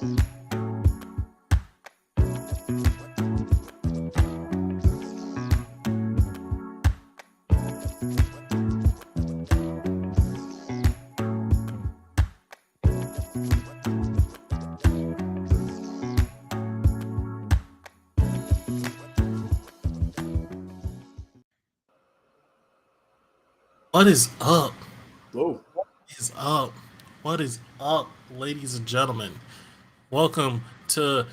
What is up? Whoa. What is up? What is up, ladies and gentlemen? Welcome to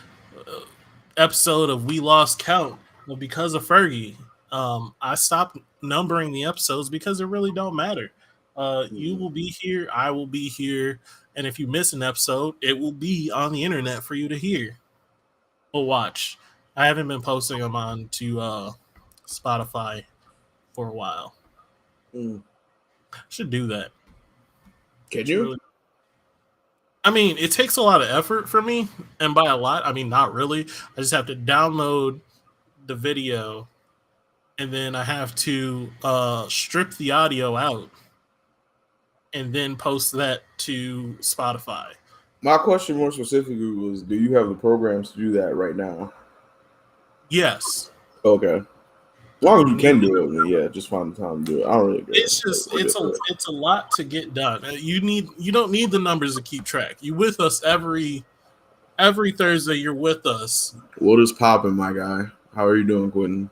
episode of We Lost Count of Because of Fergie. I stopped numbering the episodes because it really don't matter. You will be here, I will be here, and if you miss an episode, it will be on the internet for you to hear or watch. I haven't been posting them on to Spotify for a while. Should do that. Can you? Really, I mean, it takes a lot of effort for me, and by a lot, I mean not really. I just have to download the video, and then I have to strip the audio out, and then post that to Spotify. My question more specifically was, do you have the programs to do that right now? Yes. Okay. As long as you can do it, yeah, just find the time to do it. I don't really care. It's a lot to get done. You don't need the numbers to keep track. You with us every Thursday. You're with us. What is popping, my guy? How are you doing, Quentin?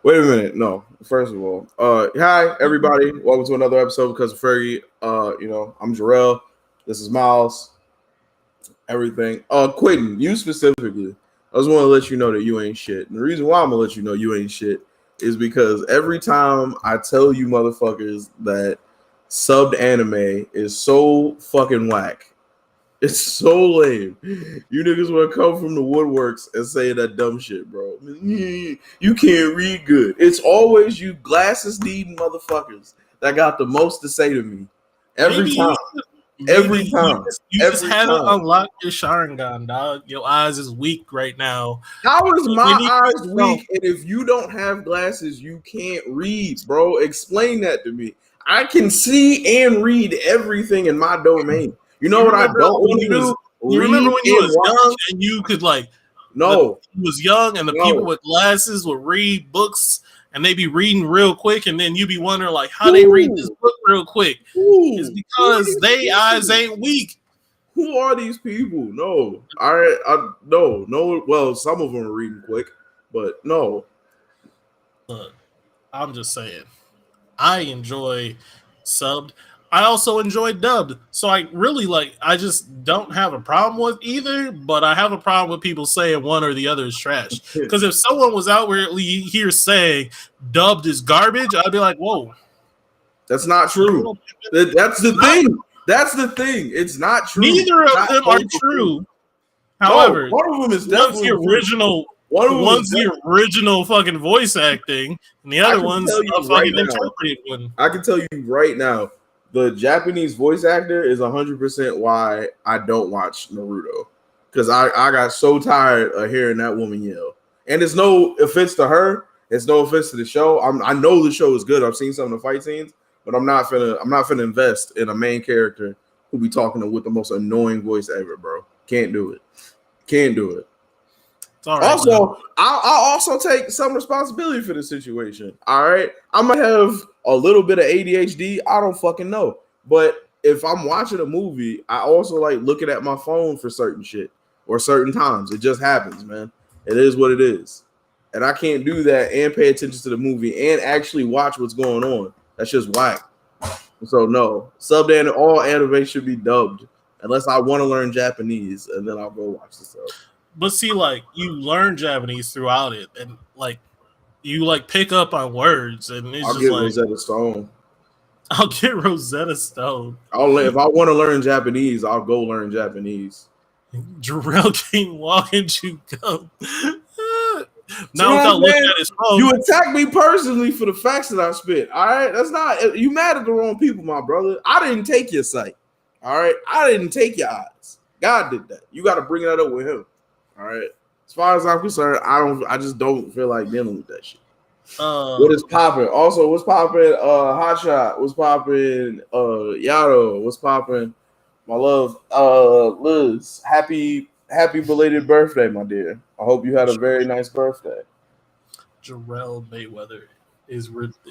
Wait a minute. No, first of all, hi everybody. Welcome to another episode Because of Fergie. I'm Jarrell. This is Miles. Everything. Quentin, you specifically. I just want to let you know that you ain't shit. And the reason why I'm gonna let you know you ain't shit is because every time I tell you motherfuckers that subbed anime is so fucking whack, it's so lame. You niggas want to come from the woodworks and say that dumb shit, bro. You can't read good. It's always you glasses needing motherfuckers that got the most to say to me every time. Every time. You just haven't unlocked your Sharingan, dog. Your eyes is weak right now. How is my eyes weak? And if you don't have glasses, you can't read, bro. Explain that to me. I can see and read everything in my domain. You know what I don't want to do? You remember when you was young and you could you was young and the people with glasses would read books and they be reading real quick, and then you be wondering how they read this book real quick. It's because they eyes ain't weak. Who are these people? No, no. Well, some of them are reading quick, but no. Look, I'm just saying, I enjoy subbed. I also enjoy dubbed. So I just don't have a problem with either, but I have a problem with people saying one or the other is trash. Because if someone was outwardly here saying dubbed is garbage, I'd be like, whoa. That's not true. That's the thing. That's the thing. It's not true. Neither of them are true. However, one of them is definitely the original. One's the original fucking voice acting, and the other one's a fucking interpreted one. I can tell you right now, the Japanese voice actor is 100% why I don't watch Naruto. Because I got so tired of hearing that woman yell. And it's no offense to her. It's no offense to the show. I know the show is good. I've seen some of the fight scenes, but I'm not finna invest in a main character who be talking with the most annoying voice ever, bro. Can't do it. Can't do it. Right, also, I'll also take some responsibility for the situation. All right, I'm gonna have a little bit of ADHD. I don't fucking know, but if I'm watching a movie, I also like looking at my phone for certain shit or certain times. It just happens, man. It is what it is, and I can't do that and pay attention to the movie and actually watch what's going on. That's just whack. So no, subbed and all anime should be dubbed unless I want to learn Japanese, and then I'll go watch the sub. But see, you learn Japanese throughout it, and you pick up on words, and it's I'll get Rosetta Stone. I'll get Rosetta Stone. If I want to learn Japanese, I'll go learn Japanese. Jarrell can't walk and chew gum. Now without looking at his phone. You attack me personally for the facts that I spit. All right, that's not you mad at the wrong people, my brother. I didn't take your sight. All right, I didn't take your eyes. God did that. You got to bring that up with him. All right. As far as I'm concerned, I just don't feel like dealing with that shit. What is popping? Also, what's popping? Hotshot. What's popping? Yado. What's popping? My love, Liz, happy belated birthday, my dear. I hope you had a very nice birthday. Jarrell Mayweather is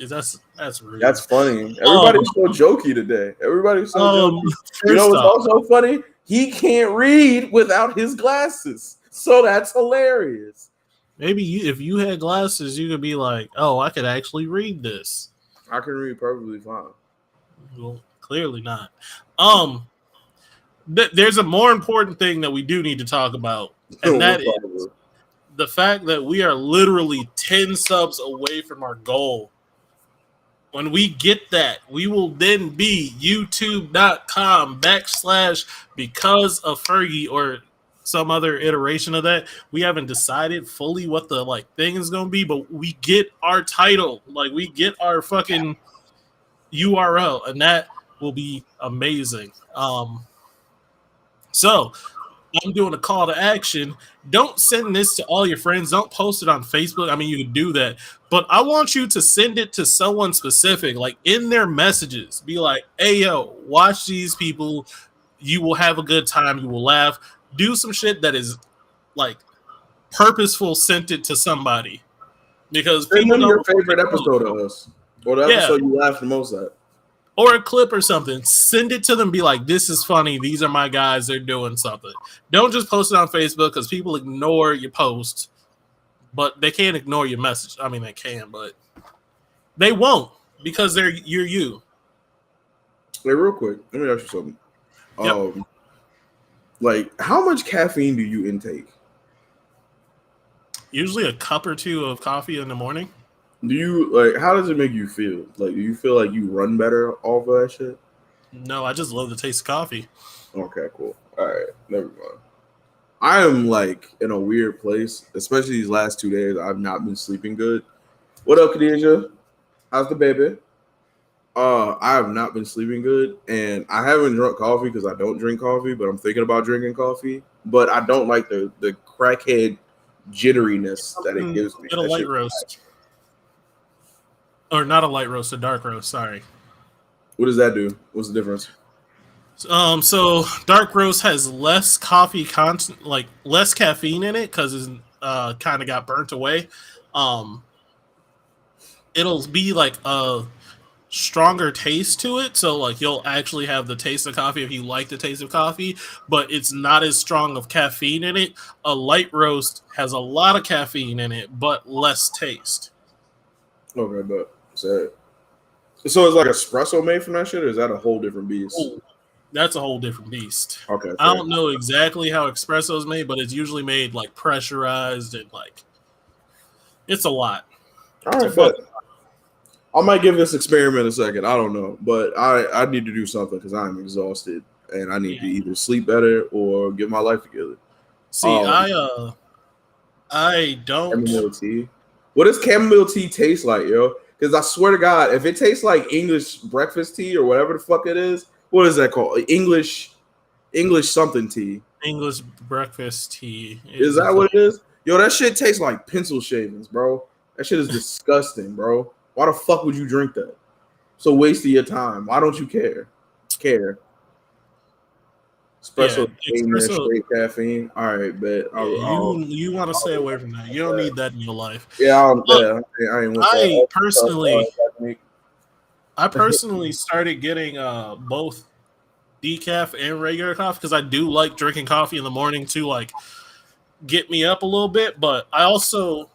that's rude. That's funny. Everybody's so jokey today. Everybody's so jokey. You know First what's off, also funny? He can't read without his glasses. So that's hilarious. maybe if you had glasses, you could be like, "Oh, I could actually read this." I can read perfectly fine. Well, clearly not. There's a more important thing that we do need to talk about, and that is the fact that we are literally 10 subs away from our goal. When we get that, we will then be youtube.com/because of Fergie or some other iteration of that. We haven't decided fully what the thing is going to be, but we get our title. Like, we get our fucking URL, and that will be amazing. So I'm doing a call to action. Don't send this to all your friends. Don't post it on Facebook. I mean, you can do that, but I want you to send it to someone specific, like in their messages. Be like, "Hey, yo, watch these people. You will have a good time. You will laugh. Do some shit that is like purposeful. Sent it to somebody because send people them know your favorite episode of us, or the episode you laughed the most at. Or a clip or something. Send it to them. Be like, this is funny. These are my guys. They're doing something. Don't just post it on Facebook because people ignore your post, but they can't ignore your message. I mean, they can, but they won't because you're you. Hey, real quick, let me ask you something. Yep. Like, how much caffeine do you intake? Usually a cup or two of coffee in the morning. Do you how does it make you feel? Like, do you feel like you run better off of that shit? No, I just love the taste of coffee. Okay, cool. All right, never mind. I am like in a weird place, especially these last 2 days. I've not been sleeping good. What up, Khadijah? How's the baby? I have not been sleeping good, and I haven't drunk coffee because I don't drink coffee, but I'm thinking about drinking coffee. But I don't like the crackhead jitteriness that it gives me. Get a light roast. Or not a light roast, a dark roast. Sorry. What does that do? What's the difference? So dark roast has less coffee content, like less caffeine in it because it's kind of got burnt away. It'll be like a stronger taste to it, so like you'll actually have the taste of coffee if you like the taste of coffee, but it's not as strong of caffeine in it. A light roast has a lot of caffeine in it, but less taste. Okay, but so it's like espresso made from that shit, or is that a whole different beast? Ooh, that's a whole different beast. Okay, I don't know exactly how espresso is made, but it's usually made like pressurized and like it's a lot. All right, but I might give this experiment a second. I don't know, but I need to do something because I'm exhausted and I need to either sleep better or get my life together. See, I don't. Chamomile tea. What does chamomile tea taste like, yo? Because I swear to God, if it tastes like English breakfast tea or whatever the fuck it is, what is that called? English something tea. English breakfast tea. Is that what it is? Yo, that shit tastes like pencil shavings, bro. That shit is disgusting, bro. Why the fuck would you drink that? It's a waste of your time. Why don't you care? Espresso, straight caffeine. All right, bet. You want to stay away from that. You don't need that in your life. Yeah, I personally started getting both decaf and regular coffee because I do like drinking coffee in the morning to like get me up a little bit, but I also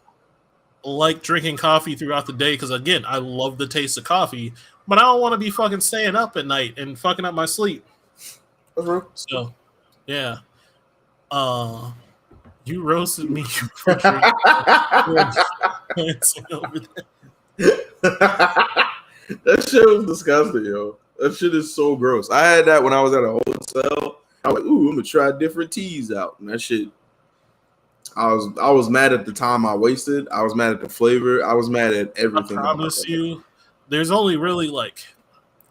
like drinking coffee throughout the day because again, I love the taste of coffee, but I don't want to be fucking staying up at night and fucking up my sleep. So, yeah. You roasted me for drinking. That shit was disgusting, yo. That shit is so gross. I had that when I was at a hotel. I was like, ooh, I'm gonna try different teas out. And that shit, I was mad at the time I wasted. I was mad at the flavor. I was mad at everything. I promise you, there's only really like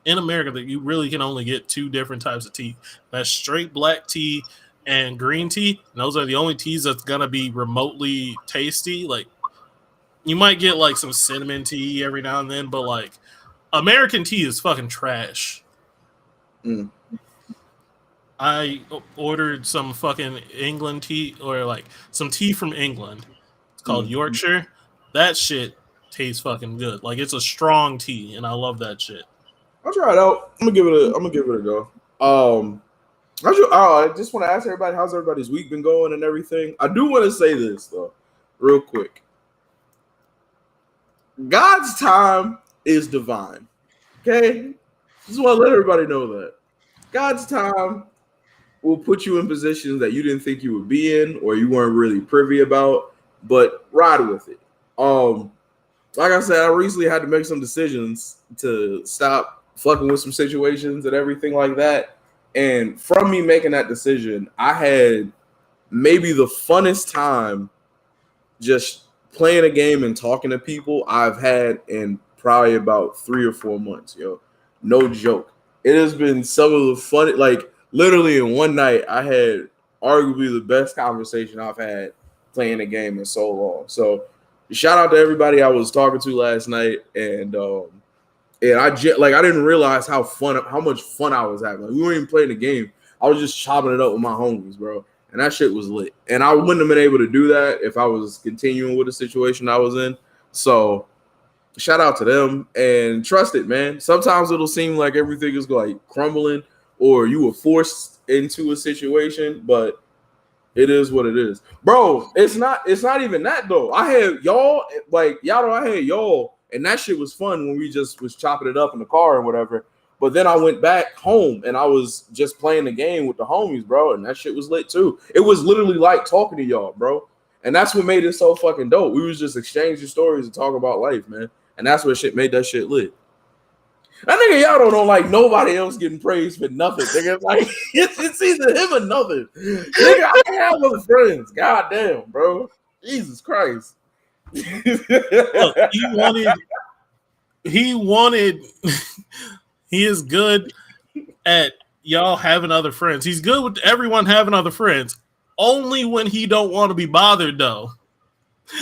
in America that you really can only get two different types of tea. That's straight black tea and green tea. And those are the only teas that's gonna be remotely tasty. Like you might get like some cinnamon tea every now and then, but like American tea is fucking trash. I ordered some fucking England tea or like some tea from England. It's called Yorkshire. That shit tastes fucking good. Like it's a strong tea, and I love that shit. I'll try it out. I'm gonna give it a go. I just want to ask everybody, how's everybody's week been going and everything. I do want to say this though, real quick. God's time is divine. Okay, just want to let everybody know that God's time will put you in positions that you didn't think you would be in or you weren't really privy about, but ride with it. Like I said, I recently had to make some decisions to stop fucking with some situations and everything like that. And from me making that decision, I had maybe the funnest time just playing a game and talking to people I've had in probably about 3 or 4 months, yo. No joke. It has been some of the fun, like literally in one night, I had arguably the best conversation I've had playing a game in so long. So shout out to everybody I was talking to last night, and I didn't realize how much fun I was having. Like, we weren't even playing the game. I was just chopping it up with my homies, bro. And that shit was lit. And I wouldn't have been able to do that if I was continuing with the situation I was in. So shout out to them and trust it, man. Sometimes it'll seem like everything is like crumbling or you were forced into a situation, but it is what it is. Bro, it's not even that though. I had y'all, like y'all know I had y'all, and that shit was fun when we just was chopping it up in the car or whatever. But then I went back home and I was just playing the game with the homies, bro, and that shit was lit too. It was literally like talking to y'all, bro. And that's what made it so fucking dope. We was just exchanging stories and talking about life, man. And that's what shit made that shit lit. I think y'all don't know like nobody else getting praised for nothing. Nigga, like it's either him or nothing. Nigga, I have other friends. God damn, bro. Jesus Christ. Look, he wanted he is good at y'all having other friends. He's good with everyone having other friends. Only when he don't want to be bothered though.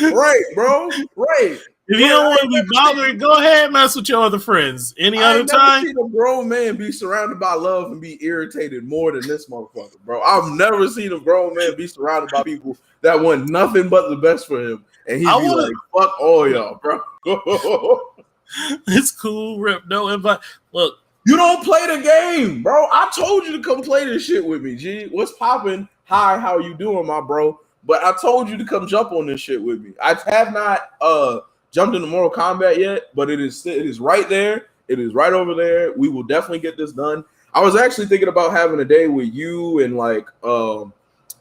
Right, bro. Right. If you don't want to be bothered, go ahead and mess with your other friends. Any other time? I've never seen a grown man be surrounded by love and be irritated more than this motherfucker, bro. I've never seen a grown man be surrounded by people that want nothing but the best for him. And he'd be like, fuck all y'all, bro. It's cool, Rip. No invite. Look. You don't play the game, bro. I told you to come play this shit with me, G. What's popping? Hi, how you doing, my bro? But I told you to come jump on this shit with me. I have not jumped into Mortal Kombat yet, but it is right there. It is right over there. We will definitely get this done. I was actually thinking about having a day with you and like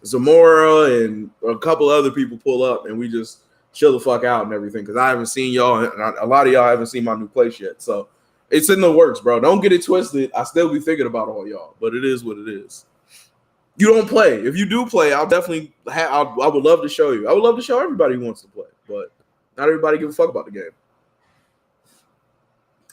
Zamora and a couple other people pull up and we just chill the fuck out and everything because I haven't seen y'all and a lot of y'all haven't seen my new place yet. So it's in the works, bro. Don't get it twisted. I still be thinking about all y'all, but it is what it is. You don't play. If you do play, I'll definitely I would love to show you. I would love to show everybody who wants to play, but not everybody give a fuck about the game.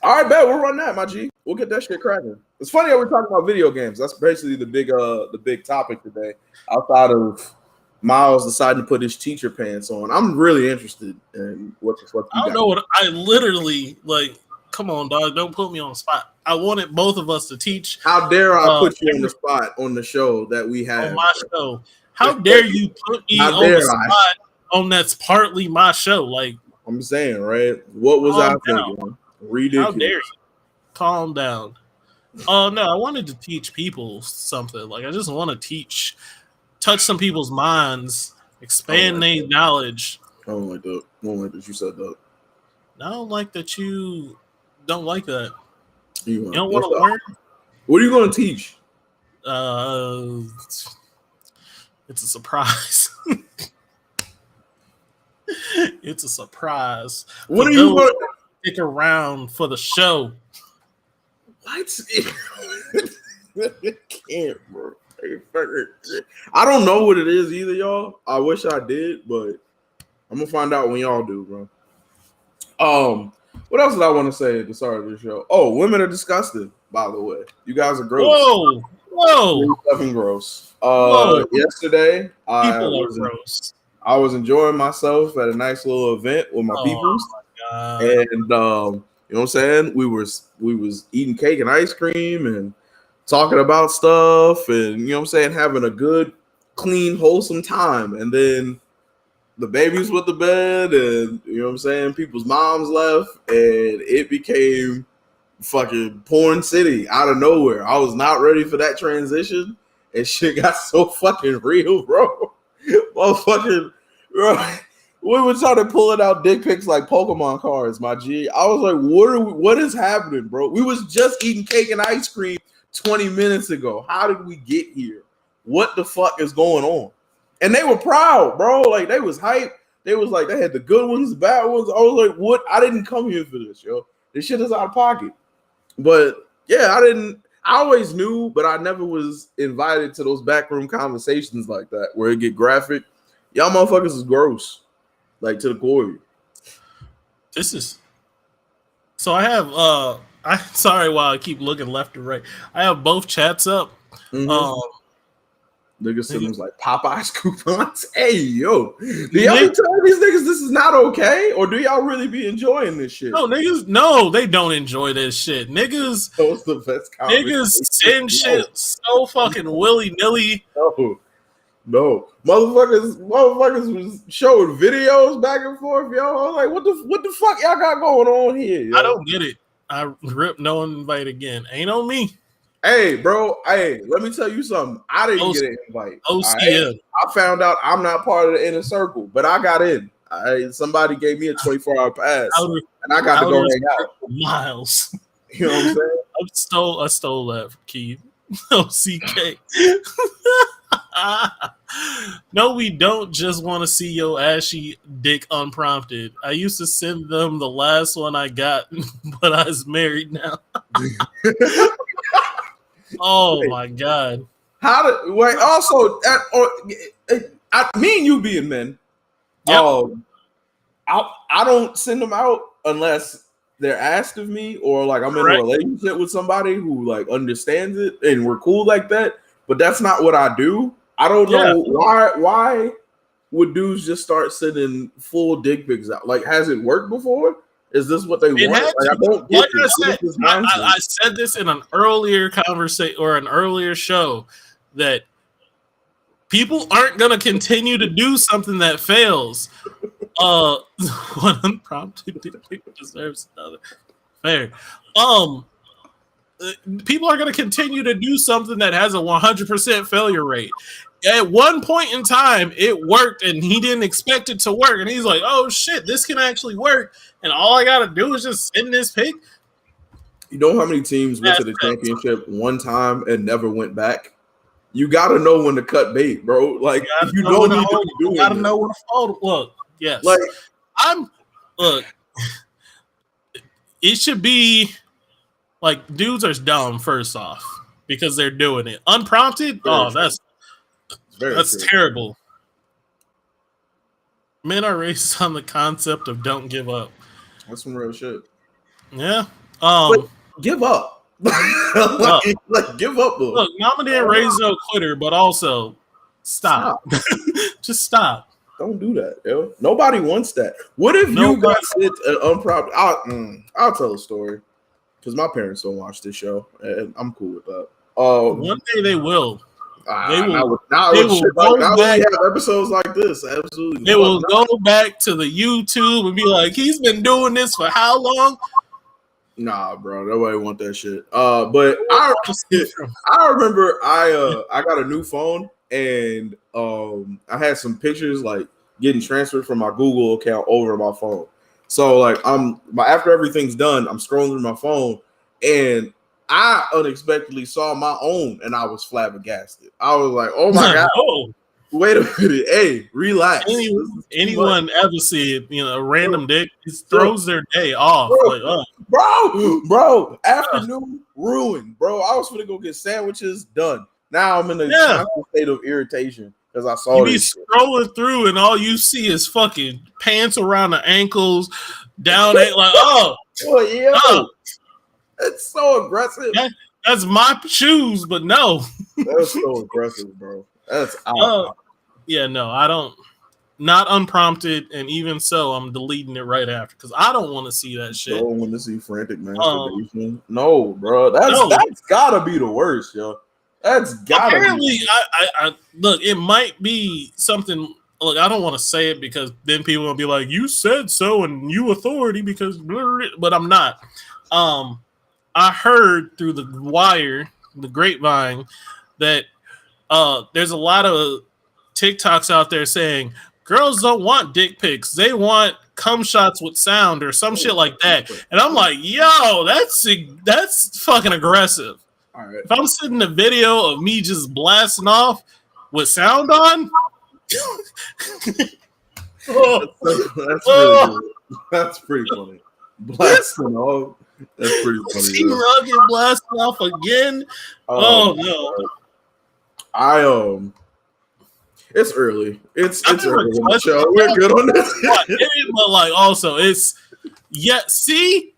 All right, bet we'll run that, my G. We'll get that shit cracking. It's funny how we're talking about video games. That's basically the big topic today. Outside of Miles deciding to put his teacher pants on, I'm really interested in what the fuck. I don't know what I literally like. Come on, dog. Don't put me on the spot. I wanted both of us to teach. How dare I put you on the spot on the show that we have? On my show. How dare you put me on the spot on that's partly my show? Like I'm saying, right? What was I thinking? Ridiculous. How dare you? Calm down. Oh, no. I wanted to teach people something. Like, I just want to touch some people's minds, expand their knowledge. I don't like that. I don't like that you said that. I don't like that you don't like that. You don't want to learn? What are you going to teach? It's a surprise. It's a surprise. What are you going to stick around for the show? What? Can't, bro. I don't know what it is either, y'all. I wish I did, but I'm gonna find out when y'all do, bro. What else did I want to say at the start of the show? Oh, women are disgusting, by the way. You guys are gross. Whoa. You're fucking gross. Yesterday, people are gross. I was enjoying myself at a nice little event with my peoples. My and you know what I'm saying? We was eating cake and ice cream and talking about stuff and, you know what I'm saying, having a good, clean, wholesome time. And then the babies went to bed and, you know what I'm saying, people's moms left and it became fucking porn city out of nowhere. I was not ready for that transition and shit got so fucking real, bro. Motherfucking, bro. We were trying to pulling out dick pics like Pokemon cards, my G. I was like, what is happening, bro? We was just eating cake and ice cream 20 minutes ago. How did we get here? What the fuck is going on? And they were proud, bro. Like, they was hyped. They was like, they had the good ones, the bad ones. I was like, what? I didn't come here for this, yo. This shit is out of pocket. But yeah, I always knew, but I never was invited to those backroom conversations like that where it get graphic. Y'all motherfuckers is gross. Like, to the core. This is so I have I'm sorry while I keep looking left and right. I have both chats up. Niggas said it was like Popeye's coupons. Hey, yo. Do y'all be telling these niggas this is not okay? Or do y'all really be enjoying this shit? No, niggas, no, they don't enjoy this shit. Niggas, Those the best niggas send shit so fucking willy-nilly. No. Motherfuckers was showing videos back and forth, yo. I was like, what the fuck y'all got going on here? Yo? I don't get it. I rip no invite again. Ain't on me. Hey, bro. Hey, let me tell you something. I didn't get an invite. OCM. Right? I found out I'm not part of the inner circle, but I got in. Somebody gave me a 24-hour pass, and I got to go hang out. Miles. You know what I'm saying? I stole that from Keith. OCK. No, we don't just want to see your ashy dick unprompted. I used to send them the last one I got, but I was married now. Oh my god! Wait? Also, me and you being men, yep. I don't send them out unless they're asked of me or like I'm in a relationship with somebody who like understands it and we're cool like that. But that's not what I do. I don't know why would dudes just start sending full dick pics out? Like, has it worked before? Is this what they want? Like, I don't get this. I said this in an earlier conversation or an earlier show that people aren't going to continue to do something that fails. One unprompted dick pic deserves another. Fair. People are going to continue to do something that has a 100% failure rate. At one point in time, it worked, and he didn't expect it to work. And he's like, "Oh shit, this can actually work." And all I got to do is just send this pic. You know how many teams went to the championship one time and never went back? You got to know when to cut bait, bro. Like, you don't need to be doing. You got to know when to fold. Look, yes, like look. It should be. Like, dudes are dumb, first off, because they're doing it. Unprompted? That's terrible. Men are raised on the concept of don't give up. That's some real shit. Yeah. Give up. like, give up, though. Look, mama didn't raise no quitter, but also stop. Just stop. Don't do that, yo. Nobody wants that. What if you got sent an unprompted? I'll tell a story. Because my parents don't watch this show, and I'm cool with that. One day they will. They will we have episodes like this. Absolutely. They will go back to the YouTube and be like, he's been doing this for how long? Nah, bro. Nobody want that shit. But I remember I got a new phone and I had some pictures like getting transferred from my Google account over my phone. So like after everything's done, I'm scrolling through my phone and I unexpectedly saw my own and I was flabbergasted. I was like, oh my God. Oh. Wait a minute. Hey, relax. Anyone ever see it, a random dick, it throws their day off. Bro, afternoon ruined, bro. I was gonna go get sandwiches done. Now I'm in a constant state of irritation because I saw you be scrolling through and all you see is fucking pants around the ankles, down like it's so aggressive. That's my shoes, but no. That's so aggressive, bro. That's out. Yeah, no, I don't. not unprompted, and even so, I'm deleting it right after because I don't want to see that shit. Don't want to see frantic masturbation. No, bro, that's gotta be the worst, yo. That's gotta apparently. Be I look. It might be something. Look, I don't want to say it because then people will be like, "You said so," and you authority because, but I'm not. I heard through the wire, the grapevine, that there's a lot of TikToks out there saying girls don't want dick pics; they want cum shots with sound or some shit like that. And I'm like, yo, that's fucking aggressive. All right. If I'm sitting a video of me just blasting off with sound on, that's really good. That's pretty funny. Blasting off. That's pretty funny. See Rugged blasting off again. Oh no. It's early. It's early on the show. We're good on this. But like also it's see,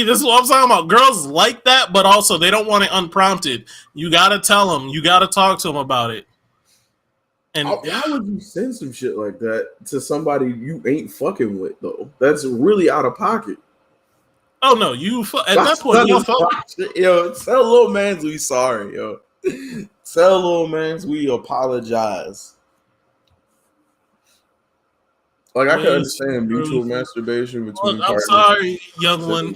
this is what I'm talking about. Girls like that, but also they don't want it unprompted. You gotta tell them, you gotta talk to them about it. And how would you send some shit like that to somebody you ain't fucking with though? That's really out of pocket. Oh no, at that point, yo, tell little mans we sorry, yo. Tell little mans we apologize. Like I can understand mutual masturbation between. Look, I'm sorry, young one.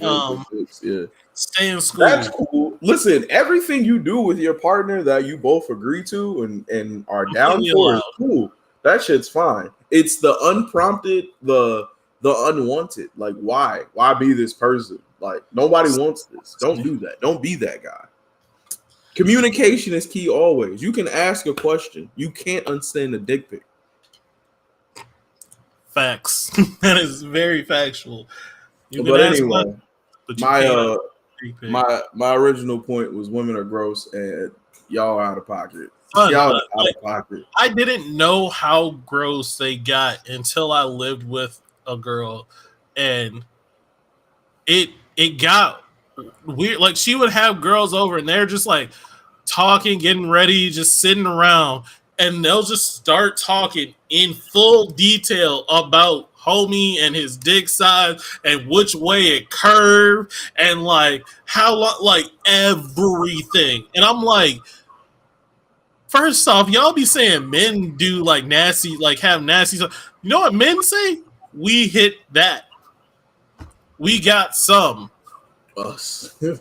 Yeah, stay in school. That's cool. Listen, everything you do with your partner that you both agree to and are down for is cool. That shit's fine. It's the unprompted, the unwanted. Like, why? Why be this person? Like, nobody wants this. Don't do that. Don't be that guy. Communication is key always. You can ask a question. You can't unsend a dick pic. Facts. That is very factual. But anyway, my original point was women are gross and y'all are out of pocket. Y'all are out of pocket. I didn't know how gross they got until I lived with a girl, and it got weird. Like she would have girls over, and they're just like talking, getting ready, just sitting around, and they'll just start talking in full detail about homie and his dick size and which way it curved and like how like everything. And I'm like, first off, y'all be saying men do like nasty, like have nasty stuff. You know what men say? We hit that. We got some. Us. Yeah,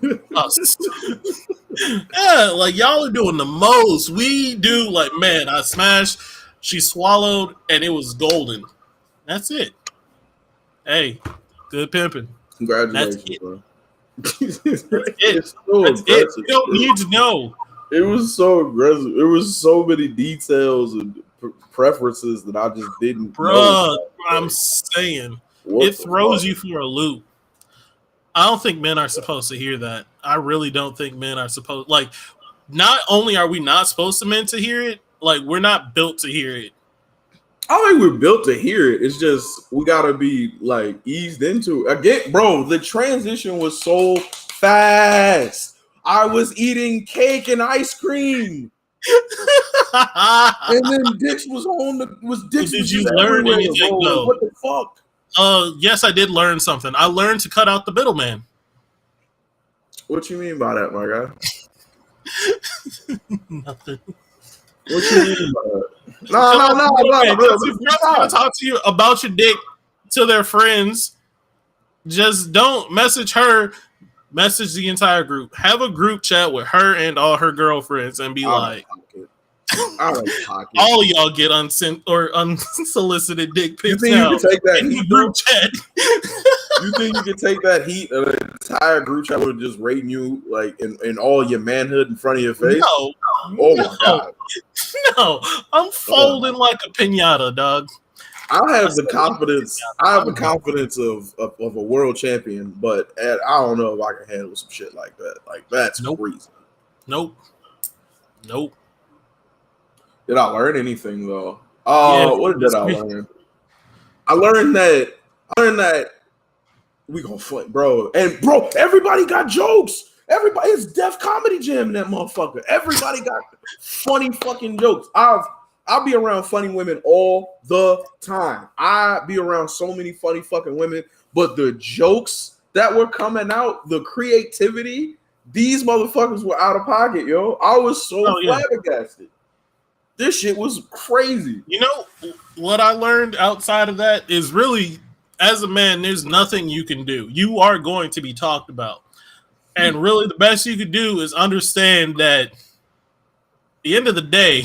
like y'all are doing the most. We do like, man, I smashed, she swallowed, and it was golden. That's it. Hey, good pimping. Congratulations, bro. That's it. You don't need to know. It was so aggressive. It was so many details and preferences that I just didn't know. I'm saying it throws you for a loop. I don't think men are supposed to hear that. I really don't think men are supposed, like, not only are we not supposed to men to hear it, like we're not built to hear it. I don't think we're built to hear it. It's just we gotta be like eased into it. Again, bro, the transition was so fast. I was eating cake and ice cream. And then Dix was on the Dix. Did you learn anything though? What the fuck? Yes, I did learn something. I learned to cut out the middleman. What you mean by that, my guy? Nothing. What you mean by that? No. If girls want to talk to you about your dick to their friends, just don't message her. Message the entire group. Have a group chat with her and all her girlfriends and be like, all of y'all get unsent or unsolicited dick pics. You think you can take that in the group chat? You think you can take that heat of an entire group chat with just rating you like in all your manhood in front of your face? No. My god. No. I'm folding like a piñata, dog. I have the confidence. I have the confidence of a world champion, but I don't know if I can handle some shit like that. Like that's crazy. Nope. Did I learn anything though? What did I learn? I learned that we gonna fight, bro. And bro, everybody got jokes. Everybody, it's Def Comedy Jam in that motherfucker. Everybody got funny fucking jokes. I'll be around funny women all the time. I be around so many funny fucking women, but the jokes that were coming out, the creativity, these motherfuckers were out of pocket, yo. I was so flabbergasted. This shit was crazy. You know what I learned outside of that is really, as a man, there's nothing you can do. You are going to be talked about. And really the best you could do is understand that at the end of the day,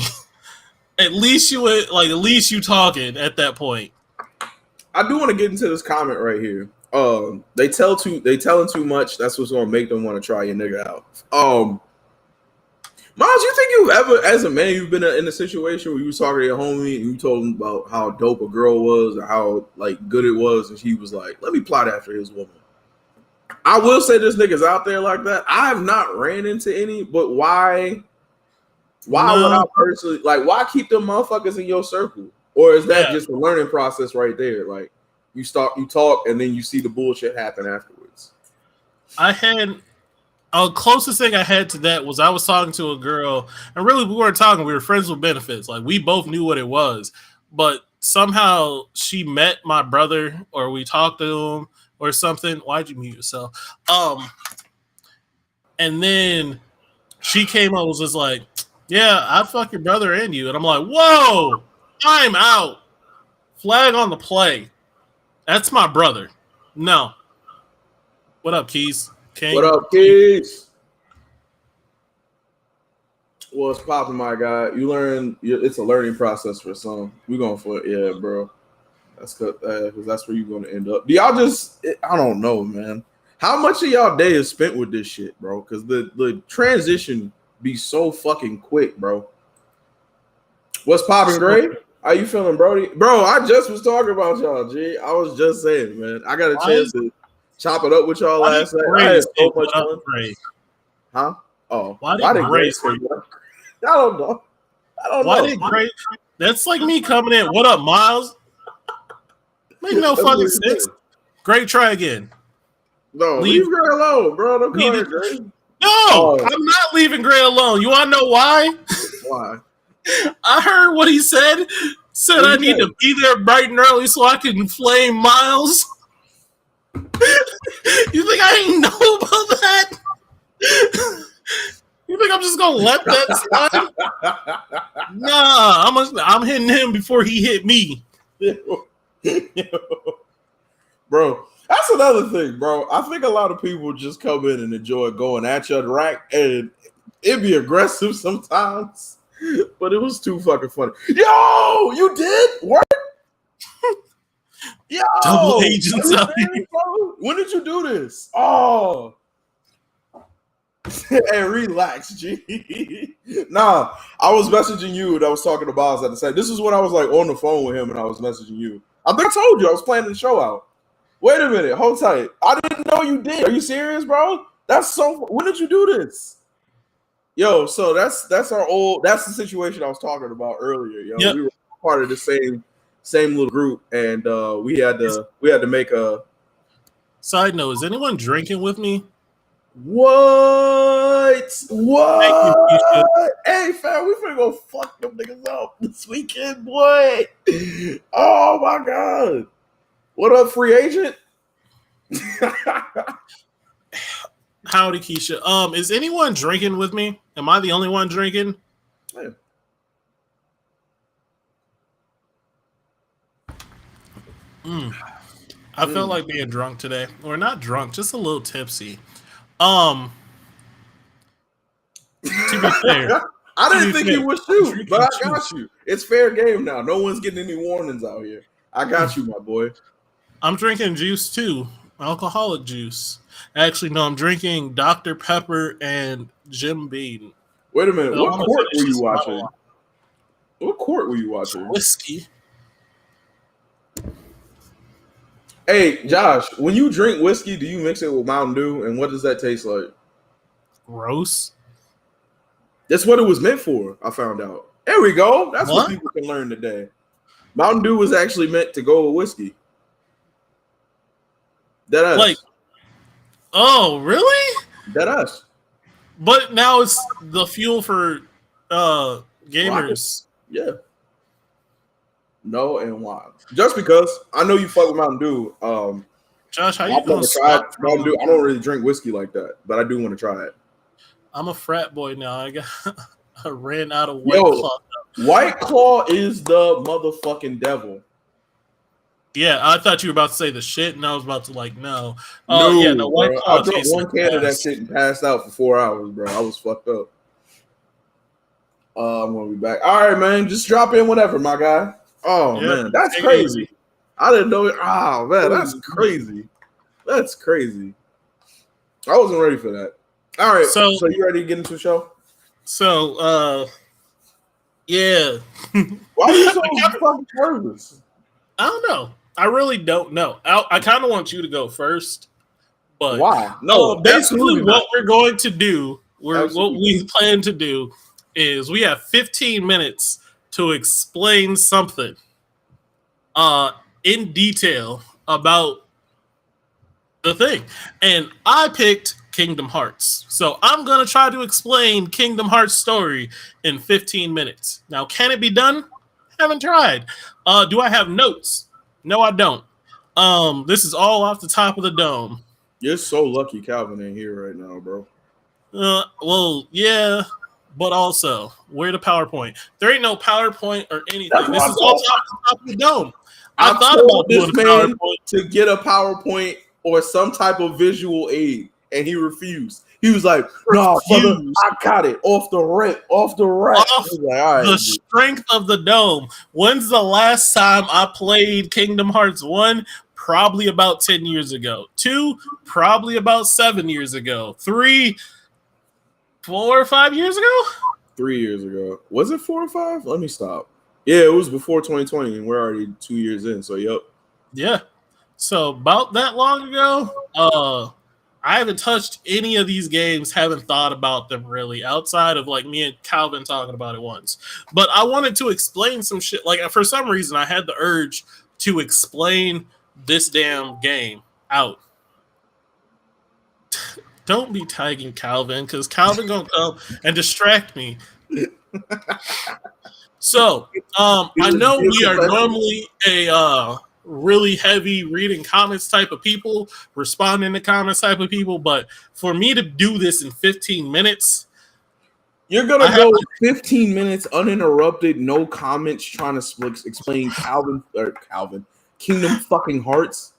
at least you talking at that point. I do want to get into this comment right here. They telling too much. That's what's gonna make them want to try your nigga out. Miles, you think you've ever, as a man, you've been in a situation where you was talking to your homie and you told him about how dope a girl was or how like good it was, and he was like, "Let me plot after his woman." I will say this nigga's out there like that. I have not ran into any, but why? Why would I personally why keep them motherfuckers in your circle? Or is that just a learning process right there? Like you talk, and then you see the bullshit happen afterwards. Closest thing I had to that was I was talking to a girl, and really we weren't talking. We were friends with benefits. Like we both knew what it was, but somehow she met my brother, or we talked to him, or something. Why'd you mute yourself? And then she came up and was just like, "Yeah, I fuck your brother and you," and I'm like, "Whoa, I'm out. Flag on the play. That's my brother." No. What up, Keys? King? What up, Keys? What's popping, my guy? You learn. It's a learning process for some. We're going for it, yeah, bro. That's good, because that's where you're going to end up. Do y'all just? I don't know, man. How much of y'all day is spent with this shit, bro? Because the transition be so fucking quick, bro. What's popping, Gray? How you feeling, Brody? Bro, I just was talking about y'all, G. I was just saying, man. I got a chance to chop it up with y'all last night. I had so much fun. Huh? Oh, why did Gray say that? I don't know. Why did Gray? That's like me coming in. What up, Miles? Make no fucking sense. Gray, try again. No, leave Gray alone, bro. Don't call her Gray. No, I'm not leaving Gray alone. You want to know why? Why? I heard what he said. Said I need to be there bright and early so I can flame Miles. You think I didn't know about that? You think I'm just gonna let that slide? Nah, I'm hitting him before he hit me. Bro, that's another thing, bro. I think a lot of people just come in and enjoy going at you on the rack, and it'd be aggressive sometimes, but it was too fucking funny. Yo, you did work? Yo, double agents out here. When did you do this? Oh, hey, relax, G. Nah, I was messaging you and I was talking to Miles at the same. This is when I was like on the phone with him and I was messaging you. I think I told you I was planning the show out. Wait a minute, hold tight. I didn't know you did. Are you serious, bro? That's so. When did you do this? Yo, so that's the situation I was talking about earlier. Yo, we were part of the same little group, and we had to make a. Side note: is anyone drinking with me? What? Hey, fam, we finna go fuck them niggas up this weekend, boy. Oh my god. What up, free agent? Howdy, Keisha. Is anyone drinking with me? Am I the only one drinking? Yeah. I felt like being drunk today. Or not drunk, just a little tipsy. To be fair. I didn't think you would shoot, but I got you. It's fair game now. No one's getting any warnings out here. I got you, my boy. I'm drinking juice too. Alcoholic juice. Actually, no, I'm drinking Dr. Pepper and Jim Beam. Wait a minute. What court were you watching? What court were you watching? Whiskey. Hey, Josh, when you drink whiskey, do you mix it with Mountain Dew? And what does that taste like? Gross. That's what it was meant for, I found out. There we go. That's what people can learn today. Mountain Dew was actually meant to go with whiskey. Deadass. Like, oh, really? Deadass. But now it's the fuel for gamers. Yeah. No, and why? Just because I know you fuck with Mountain Dew. Josh, how you I've gonna never tried swap Mountain from? Dew. I don't really drink whiskey like that, but I do want to try it. I'm a frat boy now. I ran out of White Yo, Claw. White Claw is the motherfucking devil. Yeah, I thought you were about to say the shit, and I was about to like, no. No, Yeah, the White bro. Claw I drank tastes one like can of that ass. shit and passed out for 4 hours, bro. I was fucked up. I'm gonna be back. All right, man. Just drop in whenever, my guy. Oh Yeah, man, that's take it crazy. easy. I didn't know it. Oh man, that's crazy. That's crazy. I wasn't ready for that. All right, so you ready to get into the show? Yeah. Why are you so fucking nervous? I don't know. I really don't know. I kind of want you to go first, but why? No, basically, what we're going to do, what we plan to do, is we have 15 minutes to explain something, in detail about the thing, and I picked Kingdom Hearts. So I'm going to try to explain Kingdom Hearts story in 15 minutes. Now, can it be done? Haven't tried. Do I have notes? No, I don't. This is all off the top of the dome. You're so lucky Calvin ain't here right now, bro. Well, yeah, but also, where the PowerPoint? There ain't no PowerPoint or anything. This is all off the top of the dome. I thought about this man to get a PowerPoint or some type of visual aid, and he refused. He was like, "No, brother, I got it off the rip, off the rack." Off like, all right, the strength of the dome. When's the last time I played Kingdom Hearts 1? Probably about 10 years ago. 2, probably about 7 years ago. 3, 4 or 5 years ago? 3 years ago. Was it 4 or 5? Let me stop. Yeah, it was before 2020, and we're already 2 years in, so yep. Yeah. So about that long ago, I haven't touched any of these games, haven't thought about them really, outside of like me and Calvin talking about it once. But I wanted to explain some shit. Like, for some reason, I had the urge to explain this damn game out. Don't be tagging Calvin, because Calvin gonna come and distract me. So, I know we are normally a really heavy reading comments type of people, responding to comments type of people, but for me to do this in 15 minutes, you're gonna go 15 minutes uninterrupted, no comments, trying to explain Kingdom fucking Hearts.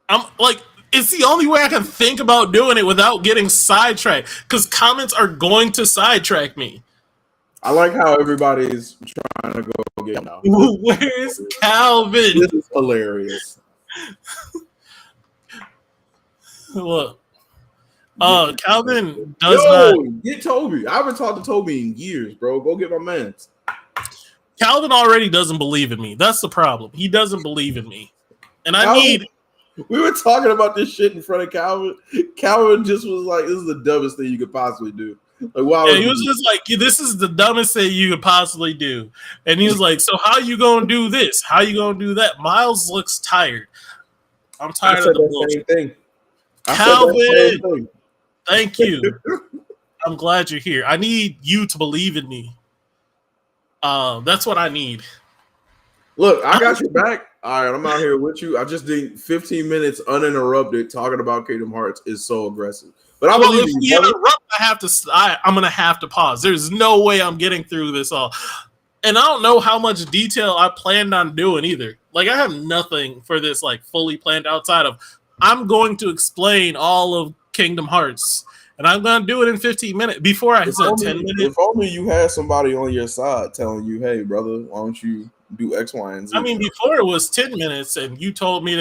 I'm like, it's the only way I can think about doing it without getting sidetracked, because comments are going to sidetrack me. I like how everybody's trying to go get now. Where's Calvin? This is hilarious. Look, Calvin does not get Toby. I haven't talked to Toby in years, bro. Go get my man. Calvin already doesn't believe in me. That's the problem. He doesn't believe in me, and We were talking about this shit in front of Calvin. Calvin just was like, "This is the dumbest thing you could possibly do." Like, wow, yeah, he was just like, "This is the dumbest thing you could possibly do," and he was like, "So how you gonna do this? How you gonna do that?" Miles looks tired. I'm tired of the bullshit. Same thing. Calvin, thank you. I'm glad you're here. I need you to believe in me. That's what I need. Look, I got your back. All right, I'm out here with you. I just think 15 minutes uninterrupted talking about Kingdom Hearts is so aggressive. But I believe if you interrupt, I'm gonna have to pause. There's no way I'm getting through this all. And I don't know how much detail I planned on doing either. Like, I have nothing for this like fully planned outside of I'm going to explain all of Kingdom Hearts. And I'm going to do it in 15 minutes. Before I said 10 minutes. If only you had somebody on your side telling you, "Hey, brother, why don't you do X, Y, and Z?" I mean, before it was 10 minutes, and you told me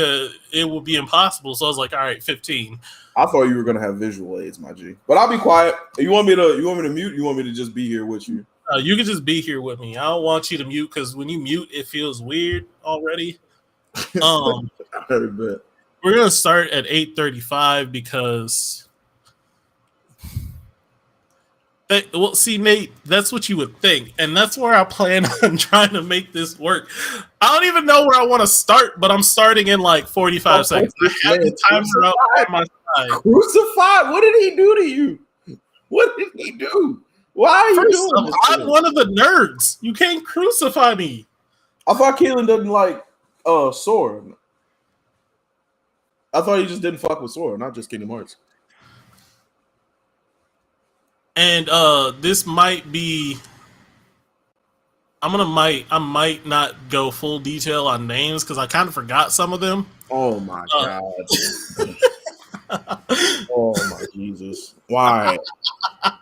it would be impossible. So I was like, all right, 15. I thought you were going to have visual aids, my G. But I'll be quiet. You want me to mute? You want me to just be here with you? You can just be here with me. I don't want you to mute, because when you mute, it feels weird already. I heard that. We're going to start at 8:35 because... Well, see, Nate, that's what you would think, and that's where I plan on trying to make this work. I don't even know where I want to start, but I'm starting in like 45 seconds. I have the timer up on my side. Crucified? What did he do to you? What did he do? Why are you doing this? I'm one of the nerds. You can't crucify me. I thought Keelan didn't like Sora. I thought he just didn't fuck with Sora, not just Kingdom Hearts. And this might be. I might not go full detail on names because I kind of forgot some of them. Oh my god. Oh my Jesus. Why?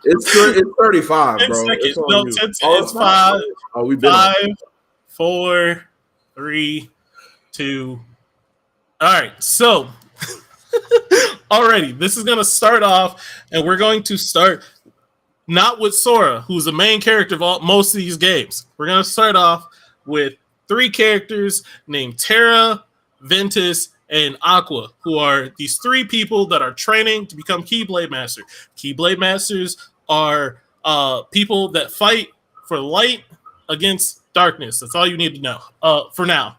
It's 35, 10 bro. seconds. No, it's 5. Oh, we've been 5, 4, 3, 2. All right. So already, this is going to start off, and we're going to start not with Sora, who's the main character of most of these games. We're going to start off with 3 characters named Terra, Ventus, and Aqua, who are these 3 people that are training to become Keyblade Master. Keyblade Masters are people that fight for light against darkness. That's all you need to know for now.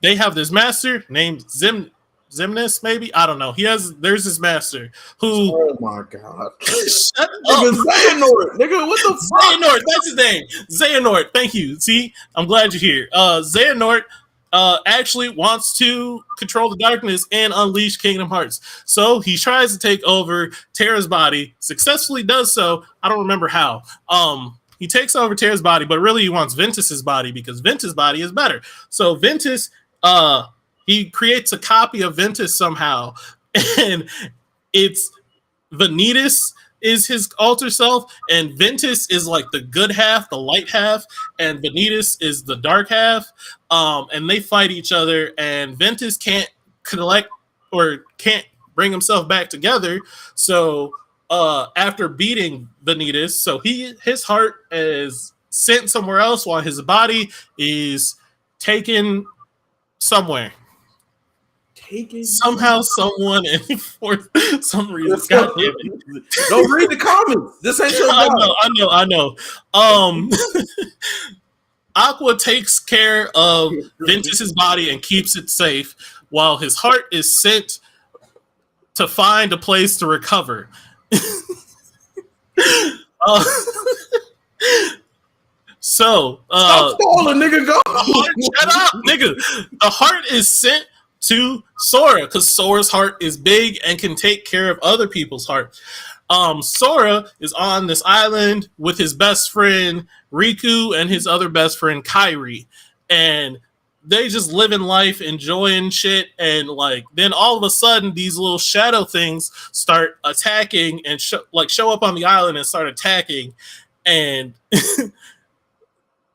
They have this master named Xemnas, maybe? I don't know. There's this master who. Oh my god. Shut up. Xehanort, nigga, what the fuck? Xehanort, that's his name. Xehanort, thank you. See, I'm glad you're here. Xehanort actually wants to control the darkness and unleash Kingdom Hearts. So he tries to take over Terra's body, successfully does so. I don't remember how. He takes over Terra's body, but really he wants Ventus's body because Ventus' body is better. So Ventus, he creates a copy of Ventus somehow, and it's Vanitas is his alter self, and Ventus is like the good half, the light half, and Vanitas is the dark half. And they fight each other, and Ventus can't collect or can't bring himself back together. So after beating Vanitas, so his heart is sent somewhere else while his body is taken somewhere. Somehow, someone, and for some reason, God damn it. Don't read the comments. This ain't your job. I know. Aqua takes care of Ventus's body and keeps it safe, while his heart is sent to find a place to recover. So, stop stalling, nigga. Go. Shut up, nigga. The heart is sent to Sora because Sora's heart is big and can take care of other people's heart. Sora is on this island with his best friend Riku and his other best friend Kairi, and they just living life, enjoying shit, and like then all of a sudden these little shadow things start attacking and show up on the island and start attacking, and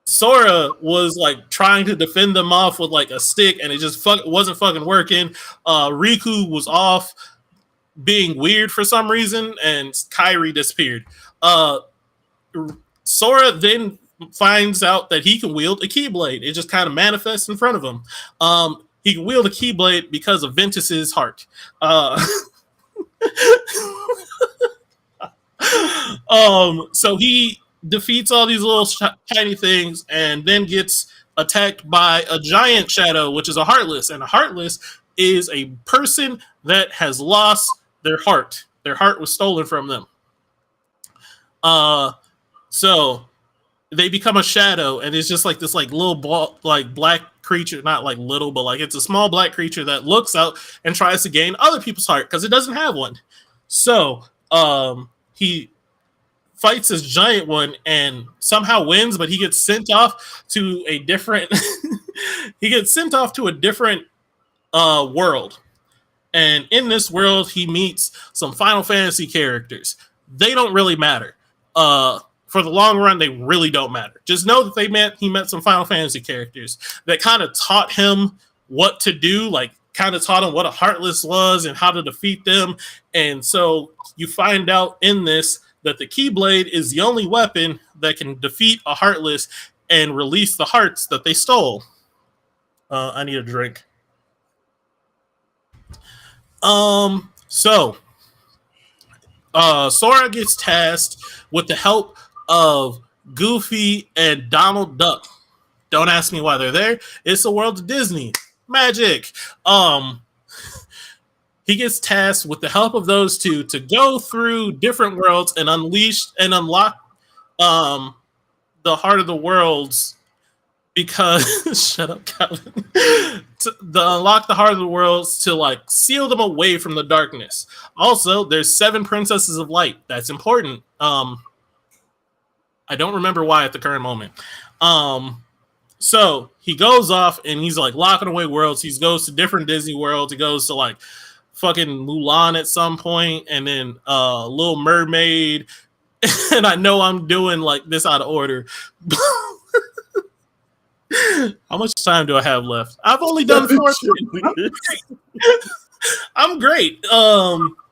Sora was like trying to defend them off with like a stick, and it just wasn't fucking working. Riku was off being weird for some reason, and Kairi disappeared. Sora then finds out that he can wield a Keyblade. It just kind of manifests in front of him. He can wield a Keyblade because of Ventus's heart. So he defeats all these little tiny things and then gets attacked by a giant shadow, which is a Heartless. And a Heartless is a person that has lost their heart. Their heart was stolen from them. So they become a shadow, and it's just like this like little like black creature, not like little, but like it's a small black creature that looks out and tries to gain other people's heart because it doesn't have one. So he fights this giant one and somehow wins, but he gets sent off to a different world. And in this world, he meets some Final Fantasy characters. They don't really matter. For the long run, they really don't matter. Just know that he met some Final Fantasy characters that kind of taught him what to do, like kind of taught him what a Heartless was and how to defeat them. And so you find out in this that the Keyblade is the only weapon that can defeat a Heartless and release the hearts that they stole. I need a drink. So Sora gets tasked with the help of Goofy and Donald Duck. Don't ask me why they're there. It's the world of Disney. Magic. He gets tasked with the help of those two to go through different worlds and unleash and unlock the heart of the worlds because shut up, Calvin. To unlock the heart of the worlds to like seal them away from the darkness. Also, there's 7 princesses of light. That's important. I don't remember why at the current moment. So he goes off and he's like locking away worlds. He goes to different Disney worlds. He goes to like fucking Mulan at some point, and then Little Mermaid. And I know I'm doing like this out of order. How much time do I have left? I've only done 4. I'm great.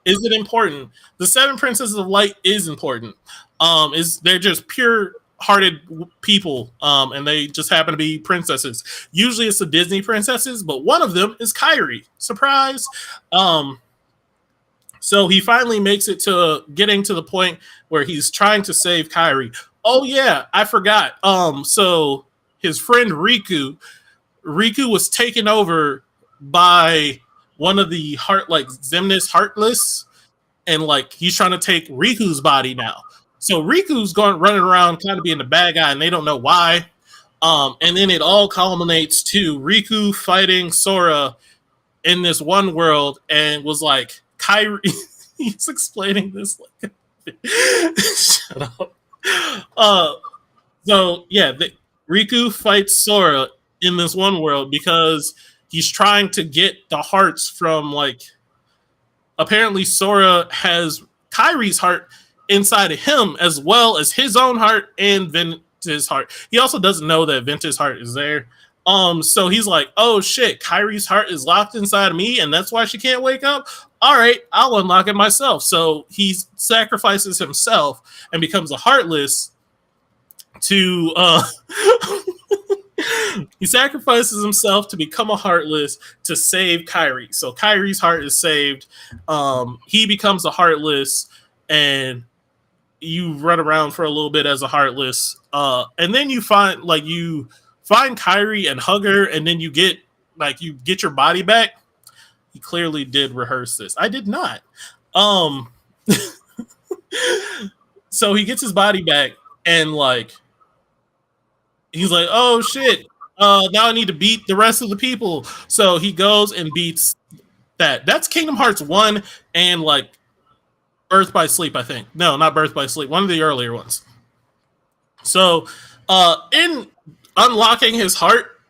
Is it important? The 7 princesses of light is important. They're just pure hearted people, and they just happen to be princesses. Usually it's the Disney princesses, but one of them is Kairi. Surprise. So he finally makes it to getting to the point where he's trying to save Kairi. Oh yeah, I forgot. So his friend Riku was taken over by one of the Xemnas Heartless, and like he's trying to take Riku's body now. So Riku's running around kind of being the bad guy, and they don't know why. And then it all culminates to Riku fighting Sora in this one world, and was like Kairi. He's explaining this like shut up. So yeah, Riku fights Sora in this one world because he's trying to get the hearts from like. Apparently, Sora has Kairi's heart inside of him, as well as his own heart and Ventus's heart. He also doesn't know that Ventus's heart is there. So he's like, oh shit, Kairi's heart is locked inside of me, and that's why she can't wake up. All right, I'll unlock it myself. So he sacrifices himself and becomes a Heartless to he sacrifices himself to become a Heartless to save Kairi. So Kairi's heart is saved. He becomes a Heartless, and you run around for a little bit as a Heartless. And then you find Kairi and hug her, and then you get your body back. He clearly did rehearse this. I did not. So he gets his body back, and like he's like, oh shit, now I need to beat the rest of the people. So he goes and beats that. That's Kingdom Hearts 1 and like Birth by Sleep, I think. No, not Birth by Sleep, one of the earlier ones. So in unlocking his heart,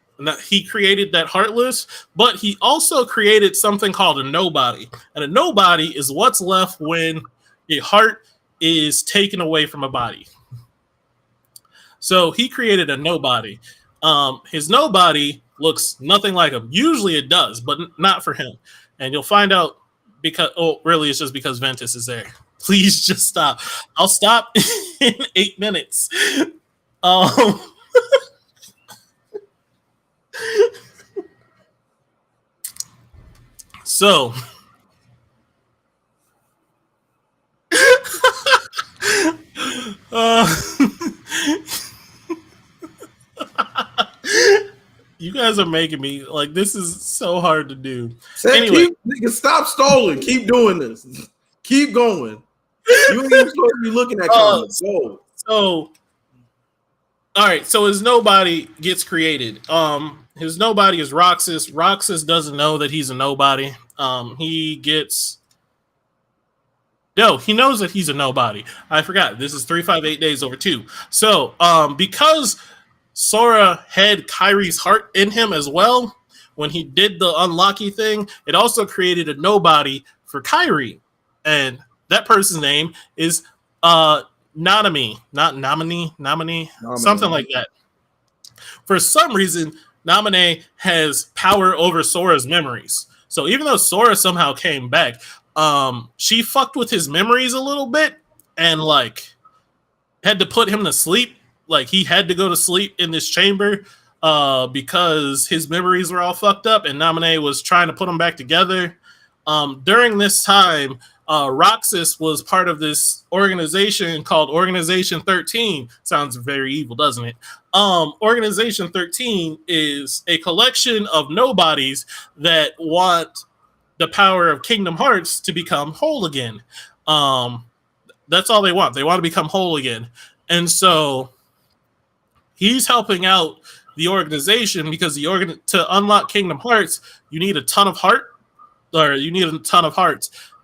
he created that Heartless, but he also created something called a Nobody. And a Nobody is what's left when a heart is taken away from a body. So he created a Nobody. His Nobody looks nothing like him. Usually it does, but not for him. And you'll find out because, really, it's just because Ventus is there. Please just stop. I'll stop in 8 minutes. So you guys are making me like this is so hard to do. Anyway, stop stalling. Keep doing this. Keep going. You ain't even supposed to be looking at comments. So all right, so his Nobody gets created. His Nobody is Roxas. Roxas doesn't know that he's a Nobody. He knows that he's a Nobody. I forgot. This is 358 days over 2. So, because Sora had Kairi's heart in him as well, when he did the unlocky thing, it also created a Nobody for Kairi. And that person's name is Nanami. Not Nominee, something like that. For some reason, Naminé has power over Sora's memories. So even though Sora somehow came back, she fucked with his memories a little bit and like had to put him to sleep. Like he had to go to sleep in this chamber because his memories were all fucked up, and Naminé was trying to put them back together. During this time, Roxas was part of this organization called Organization 13. Sounds very evil, doesn't it? Organization 13 is a collection of nobodies that want the power of Kingdom Hearts to become whole again. That's all they want. They want to become whole again. And so he's helping out the organization because to unlock Kingdom Hearts, you need a ton of hearts,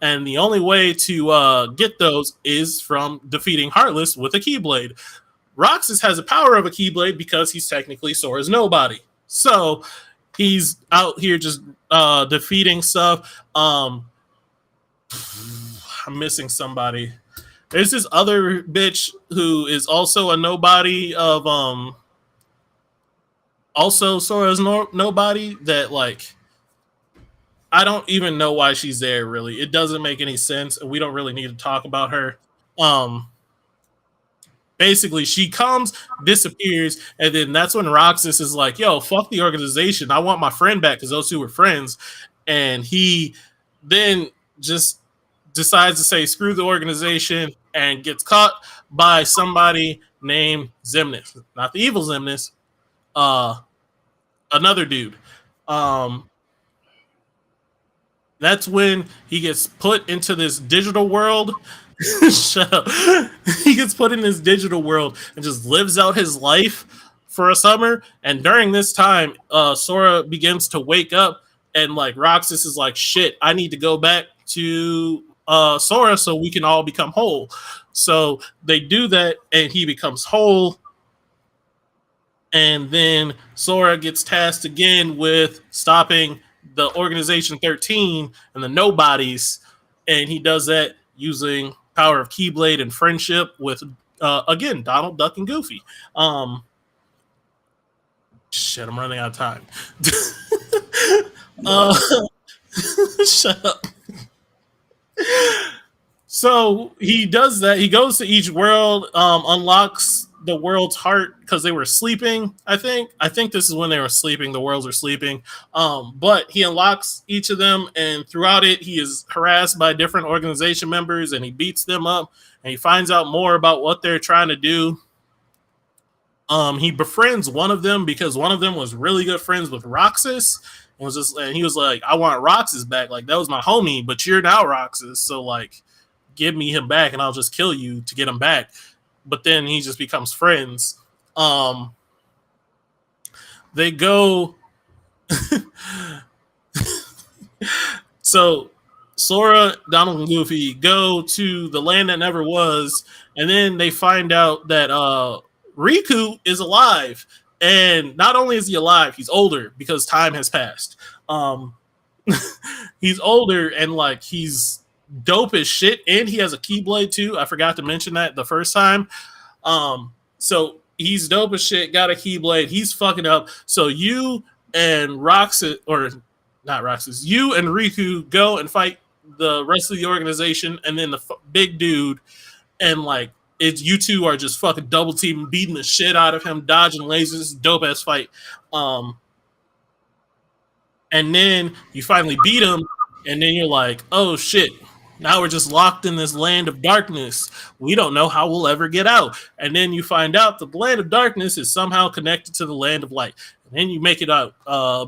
and the only way to get those is from defeating Heartless with a Keyblade. Roxas has the power of a Keyblade because he's technically Sora's nobody. So he's out here just defeating stuff. I'm missing somebody. There's this other bitch who is also a nobody of also Sora's nobody that like I don't even know why she's there really. It doesn't make any sense and we don't really need to talk about her. Basically she comes, disappears, and then that's when Roxas is like, yo, fuck the organization. I want my friend back because those two were friends. And he then just decides to say screw the organization and gets caught by somebody named Xemnas. Not the evil Xemnas, another dude. That's when he gets put into this digital world. Shut up. He gets put in this digital world and just lives out his life for a summer. And during this time, Sora begins to wake up, and like Roxas is like, shit, I need to go back to Sora so we can all become whole. So they do that, and he becomes whole. And then Sora gets tasked again with stopping the Organization 13 and the Nobodies, and he does that using power of Keyblade and friendship with again Donald, Duck, and Goofy. Shit, I'm running out of time. Shut up. So he does that. He goes to each world, unlocks the world's heart because they were sleeping. I think this is when they were sleeping. The worlds are sleeping. But he unlocks each of them, and throughout it, he is harassed by different organization members, and he beats them up, and he finds out more about what they're trying to do. He befriends one of them because one of them was really good friends with Roxas, and he was like, I want Roxas back. Like, that was my homie, but you're now Roxas, so like, give me him back, and I'll just kill you to get him back. But then he just becomes friends. They go. So Sora, Donald, and Goofy go to the land that never was, and then they find out that Riku is alive. And not only is he alive, he's older because time has passed. He's older, and like he's dope as shit, and he has a Keyblade too. I forgot to mention that the first time. So he's dope as shit, got a Keyblade, he's fucking up. So you and Roxas, or not Roxas, you and Riku go and fight the rest of the organization, and then the big dude, and like it's you two are just fucking double teaming, beating the shit out of him, dodging lasers, dope ass fight. And then you finally beat him, and then you're like, oh shit, now we're just locked in this land of darkness. We don't know how we'll ever get out. And then you find out that the land of darkness is somehow connected to the land of light. And then you make it out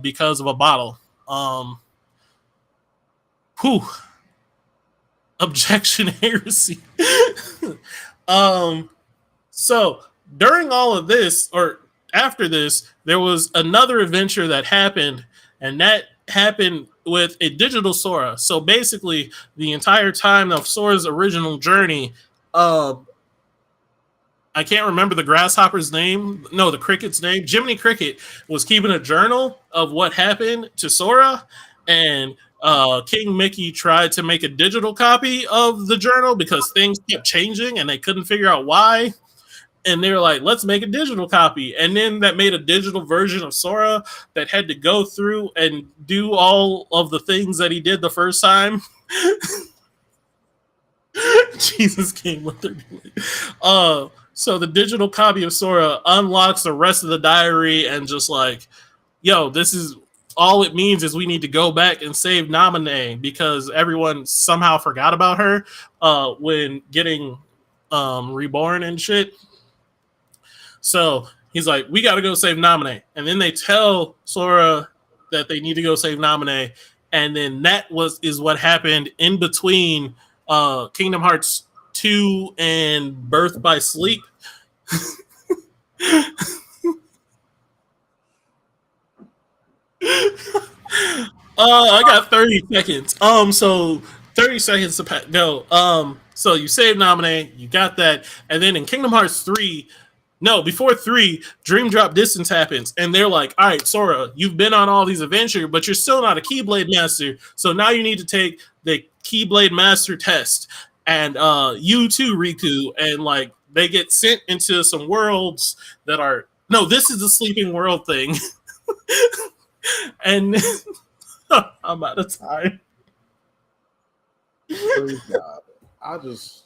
because of a bottle. Objection, heresy. So during all of this, or after this, there was another adventure that happened, and that happened with a digital Sora. So basically, the entire time of Sora's original journey, I can't remember the grasshopper's name. No, the cricket's name. Jiminy Cricket was keeping a journal of what happened to Sora, and King Mickey tried to make a digital copy of the journal because things kept changing and they couldn't figure out why. And they were like, let's make a digital copy. And then that made a digital version of Sora that had to go through and do all of the things that he did the first time. Jesus King, what they're doing. So the digital copy of Sora unlocks the rest of the diary and just like, yo, this is all it means is we need to go back and save Naminé because everyone somehow forgot about her when getting reborn and shit. So he's like, we got to go save Naminé. And then they tell Sora that they need to go save Naminé. And then that is what happened in between Kingdom Hearts 2 and Birth by Sleep. I got 30 seconds. So 30 seconds to go. So you save Nominee, you got that, and then in Kingdom Hearts 3, no, before 3, Dream Drop Distance happens, and they're like, all right, Sora, you've been on all these adventures, but you're still not a Keyblade Master, so now you need to take the Keyblade Master test. And you too, Riku, and like they get sent into some worlds that are no, this is the sleeping world thing. And I'm out of time. Please God. I just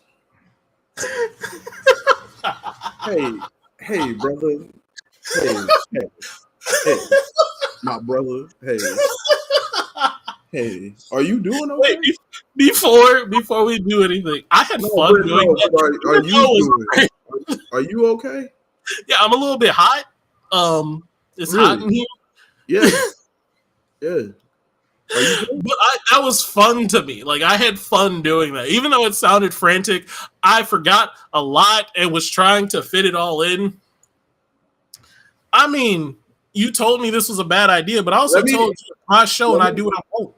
hey, brother. Hey, my brother. Hey, are you doing okay? Wait, before we do anything, I had fun doing that. Are you okay? Yeah, I'm a little bit hot. It's Really? hot in here. Yeah. Yeah. Are you good? But that was fun to me. Like I had fun doing that, even though it sounded frantic. I forgot a lot and was trying to fit it all in. I mean, you told me this was a bad idea, but I also told you my show and I do what I want.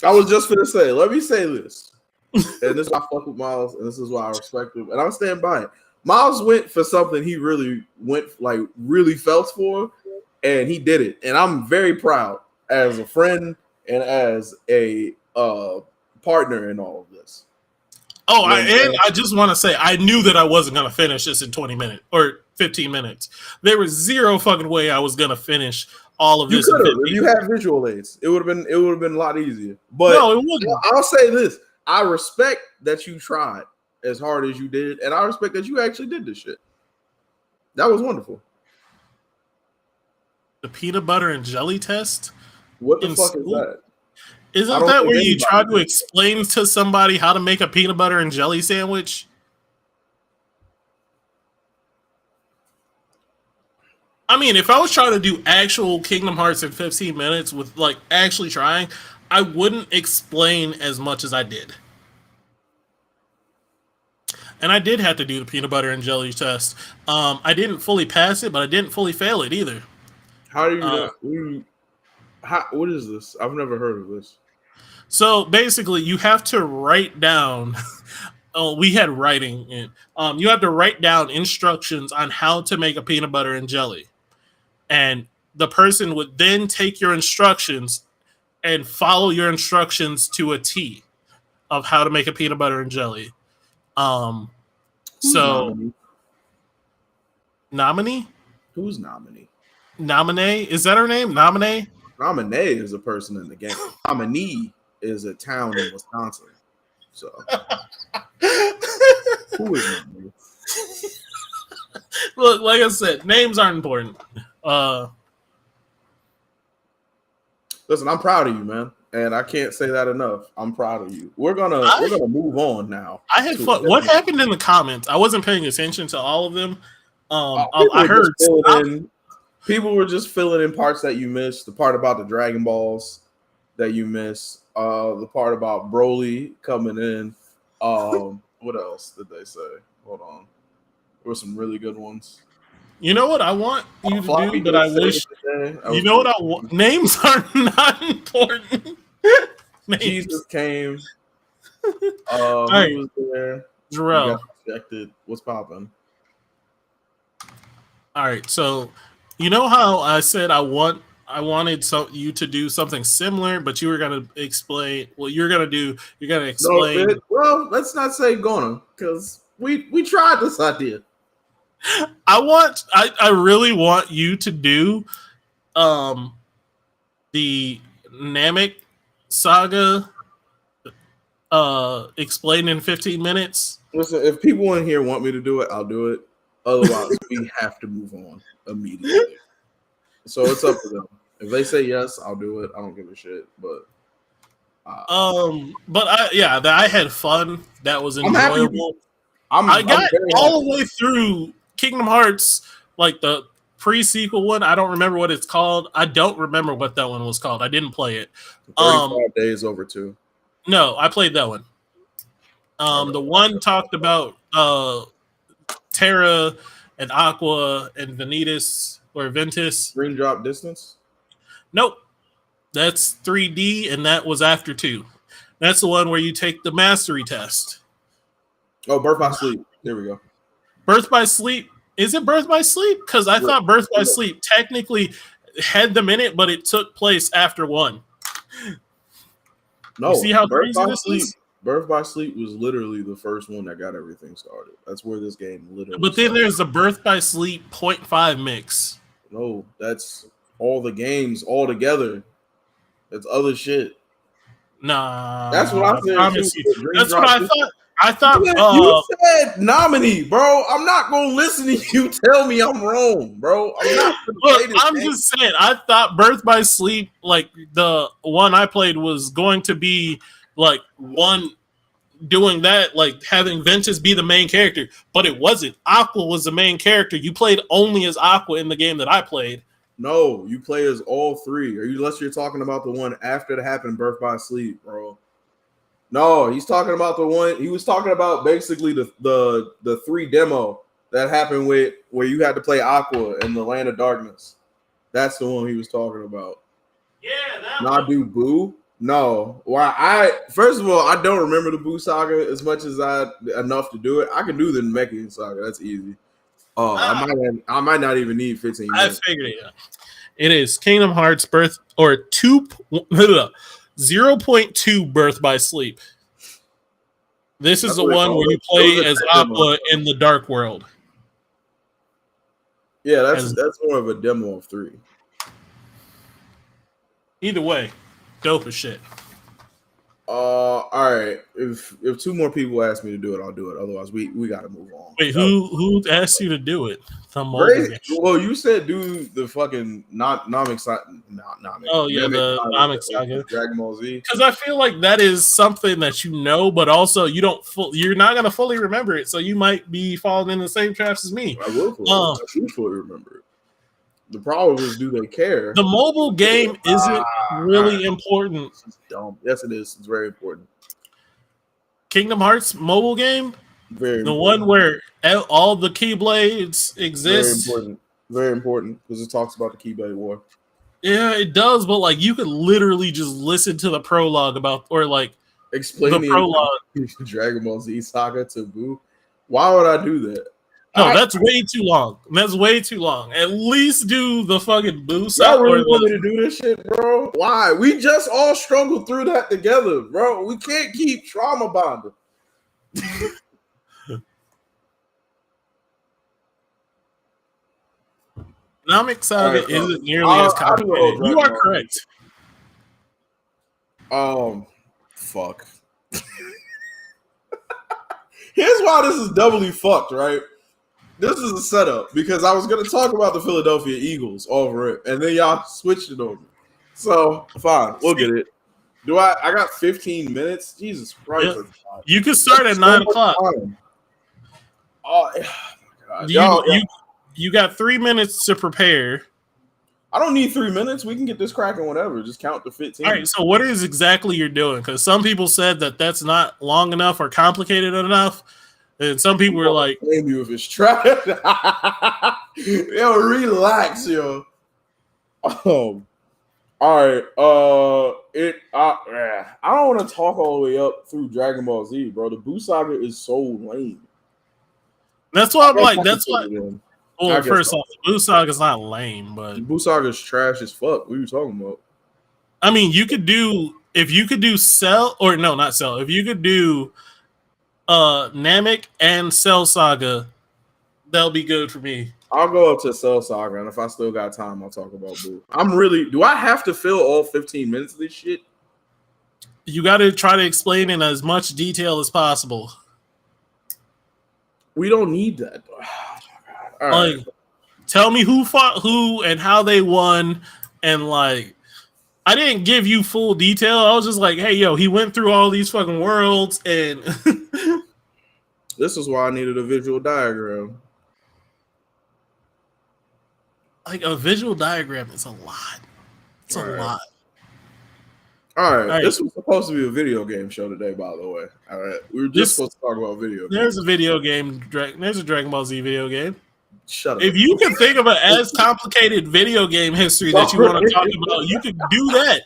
I was just gonna say, let me say this, and this is why I fuck with Miles, and this is why I respect him, and I'm standing by it. Miles went for something he really felt for, and he did it, and I'm very proud as a friend and as a partner in all of this. Oh, I just want to say, I knew that I wasn't going to finish this in 20 minutes or 15 minutes. There was zero fucking way I was going to finish all of this. If you had visual aids, it would have been a lot easier. But no, it wouldn't. I'll say this: I respect that you tried as hard as you did, and I respect that you actually did this shit. That was wonderful. The peanut butter and jelly test? What the fuck is that? Isn't that where you try to explain to somebody how to make a peanut butter and jelly sandwich? I mean, if I was trying to do actual Kingdom Hearts in 15 minutes with like actually trying, I wouldn't explain as much as I did. And I did have to do the peanut butter and jelly test. I didn't fully pass it, but I didn't fully fail it either. How do you what is this? I've never heard of this. So basically, you have to write down. We had writing in. You have to write down instructions on how to make a peanut butter and jelly, and the person would then take your instructions and follow your instructions to a T of how to make a peanut butter and jelly. Nominee? Who's Nominee? Nominee? Is that her name? Nominee? Nominee is a person in the game. Nominee is a town in Wisconsin. So who is Nominee? Look, like I said, names aren't important. Listen, I'm proud of you, man. And I can't say that enough. I'm proud of you. We're gonna move on now. I had fun. What happened in the comments? I wasn't paying attention to all of them. I heard people were just filling in parts that you missed. The part about the Dragon Balls that you missed. The part about Broly coming in. What else did they say? Hold on. There were some really good ones. You know what I want you to do, but I wish. You know what I want? Names are not important. Jesus came. Who was there? Jarrell. What's popping? All right, so you know how I said I wanted you to do something similar, but you were gonna explain. Well, you're gonna explain. No, well, let's not say gonna, because we tried this idea. I really want you to do the Namek saga explained in 15 minutes. Listen, if people in here want me to do it, I'll do it. Otherwise, we have to move on immediately. So it's up to them. If they say yes, I'll do it. I don't give a shit. But I had fun. That was enjoyable. I got all the way through Kingdom Hearts, like the pre-sequel one. I don't remember what it's called. I don't remember what that one was called. I didn't play it. 35 days over 2. No, I played that one. The one talked about Terra and Aqua and Vanitas or Ventus. Dream Drop Distance? Nope. That's 3D, and that was after 2. That's the one where you take the mastery test. Oh, Birth by Sleep. There we go. Birth by Sleep. Is it Birth by Sleep? Because I thought Birth by Sleep technically had them in it, but it took place after 1. No, you see how crazy this is? Birth by Sleep was literally the first one that got everything started. That's where this game literally But then started. there's the Birth by Sleep 0.5 mix. No, that's all the games all together. That's other shit. Nah. That's what I said. That's what I thought. I thought you said nominee, bro. I'm not gonna listen to you tell me I'm wrong, bro. I'm not. Look, I'm just saying. I thought Birth by Sleep, like the one I played, was going to be like one doing that, like having Ventus be the main character, but it wasn't. Aqua was the main character. You played only as Aqua in the game that I played. No, you play as all 3. Unless you're talking about the one after it happened, Birth by Sleep, bro. No, he's talking about the one. He was talking about basically the 3 demo that happened with where you had to play Aqua in the Land of Darkness. That's the one he was talking about. Yeah, that Not do Boo. No, why? First of all, I don't remember the Boo saga as much as enough to do it. I can do the Namekian saga. That's easy. Oh, I might not even need 15 minutes. I figured it out. It is Kingdom Hearts Birth or 0.2 Birth by Sleep. This is the one where you play as Aqua in the Dark World. Yeah, that's more of a demo of 3. Either way, dope as shit. All right. If 2 more people ask me to do it, I'll do it. Otherwise, we got to move on. Wait, who asked you to do it? Well, you said do the fucking Namek Saga. Oh yeah, the Namek Saga, Dragon Ball Z. Because I feel like that is something that you know, but also you're not gonna fully remember it, so you might be falling in the same traps as me. I will fully remember it. The problem is, do they care? The mobile game isn't really important. It's dumb. Yes, it is. It's very important. Kingdom Hearts mobile game, very the important. one where all the Keyblades exist. Very important because it talks about the Keyblade War. Yeah, it does, but like you could literally just listen to the prologue explain the prologue. Dragon Ball Z Saga to Boo. Why would I do that? No, that's way too long. That's way too long. At least do the fucking Boo Y'all really want me to do this shit, bro? Why? We just all struggled through that together, bro. We can't keep trauma bonding. Namek Saga isn't nearly as complicated. You are correct. Fuck. Here's why this is doubly fucked, right? This is a setup because I was going to talk about the Philadelphia Eagles over it, and then y'all switched it over. So, fine. We'll get it. I got 15 minutes? Jesus Christ. Yeah. You can start at 9 o'clock. Oh, my God. You got 3 minutes to prepare. I don't need 3 minutes. We can get this cracking whenever. Just count to 15. All right, so what is exactly you're doing? Because some people said that that's not long enough or complicated enough. And some people were like, blame you if it's trash. Yo, relax, yo. All right. I don't want to talk all the way up through Dragon Ball Z, bro. The Boo Saga is so lame. That's why I'm like, that's why. Well, first off, the Boo Saga is not lame, but the Boo Saga is trash as fuck. What are you talking about? I mean, if you could do Cell, or no, not Cell. If you could do Namek and Cell Saga, that'll be good for me. I'll go up to Cell Saga, and if I still got time, I'll talk about Boo. Do I have to fill all 15 minutes of this shit? You got to try to explain in as much detail as possible. We don't need that. All right. Like, tell me who fought who and how they won, and like, I didn't give you full detail. I was just like, hey, yo, he went through all these fucking worlds, and this is why I needed a visual diagram. Like, a visual diagram is a lot. It's a lot. All right. This was supposed to be a video game show today, by the way. All right. We were just supposed to talk about video games. There's a video game. There's a Dragon Ball Z video game. Shut up. If you can think of an as complicated video game history that you want to talk about, you could do that.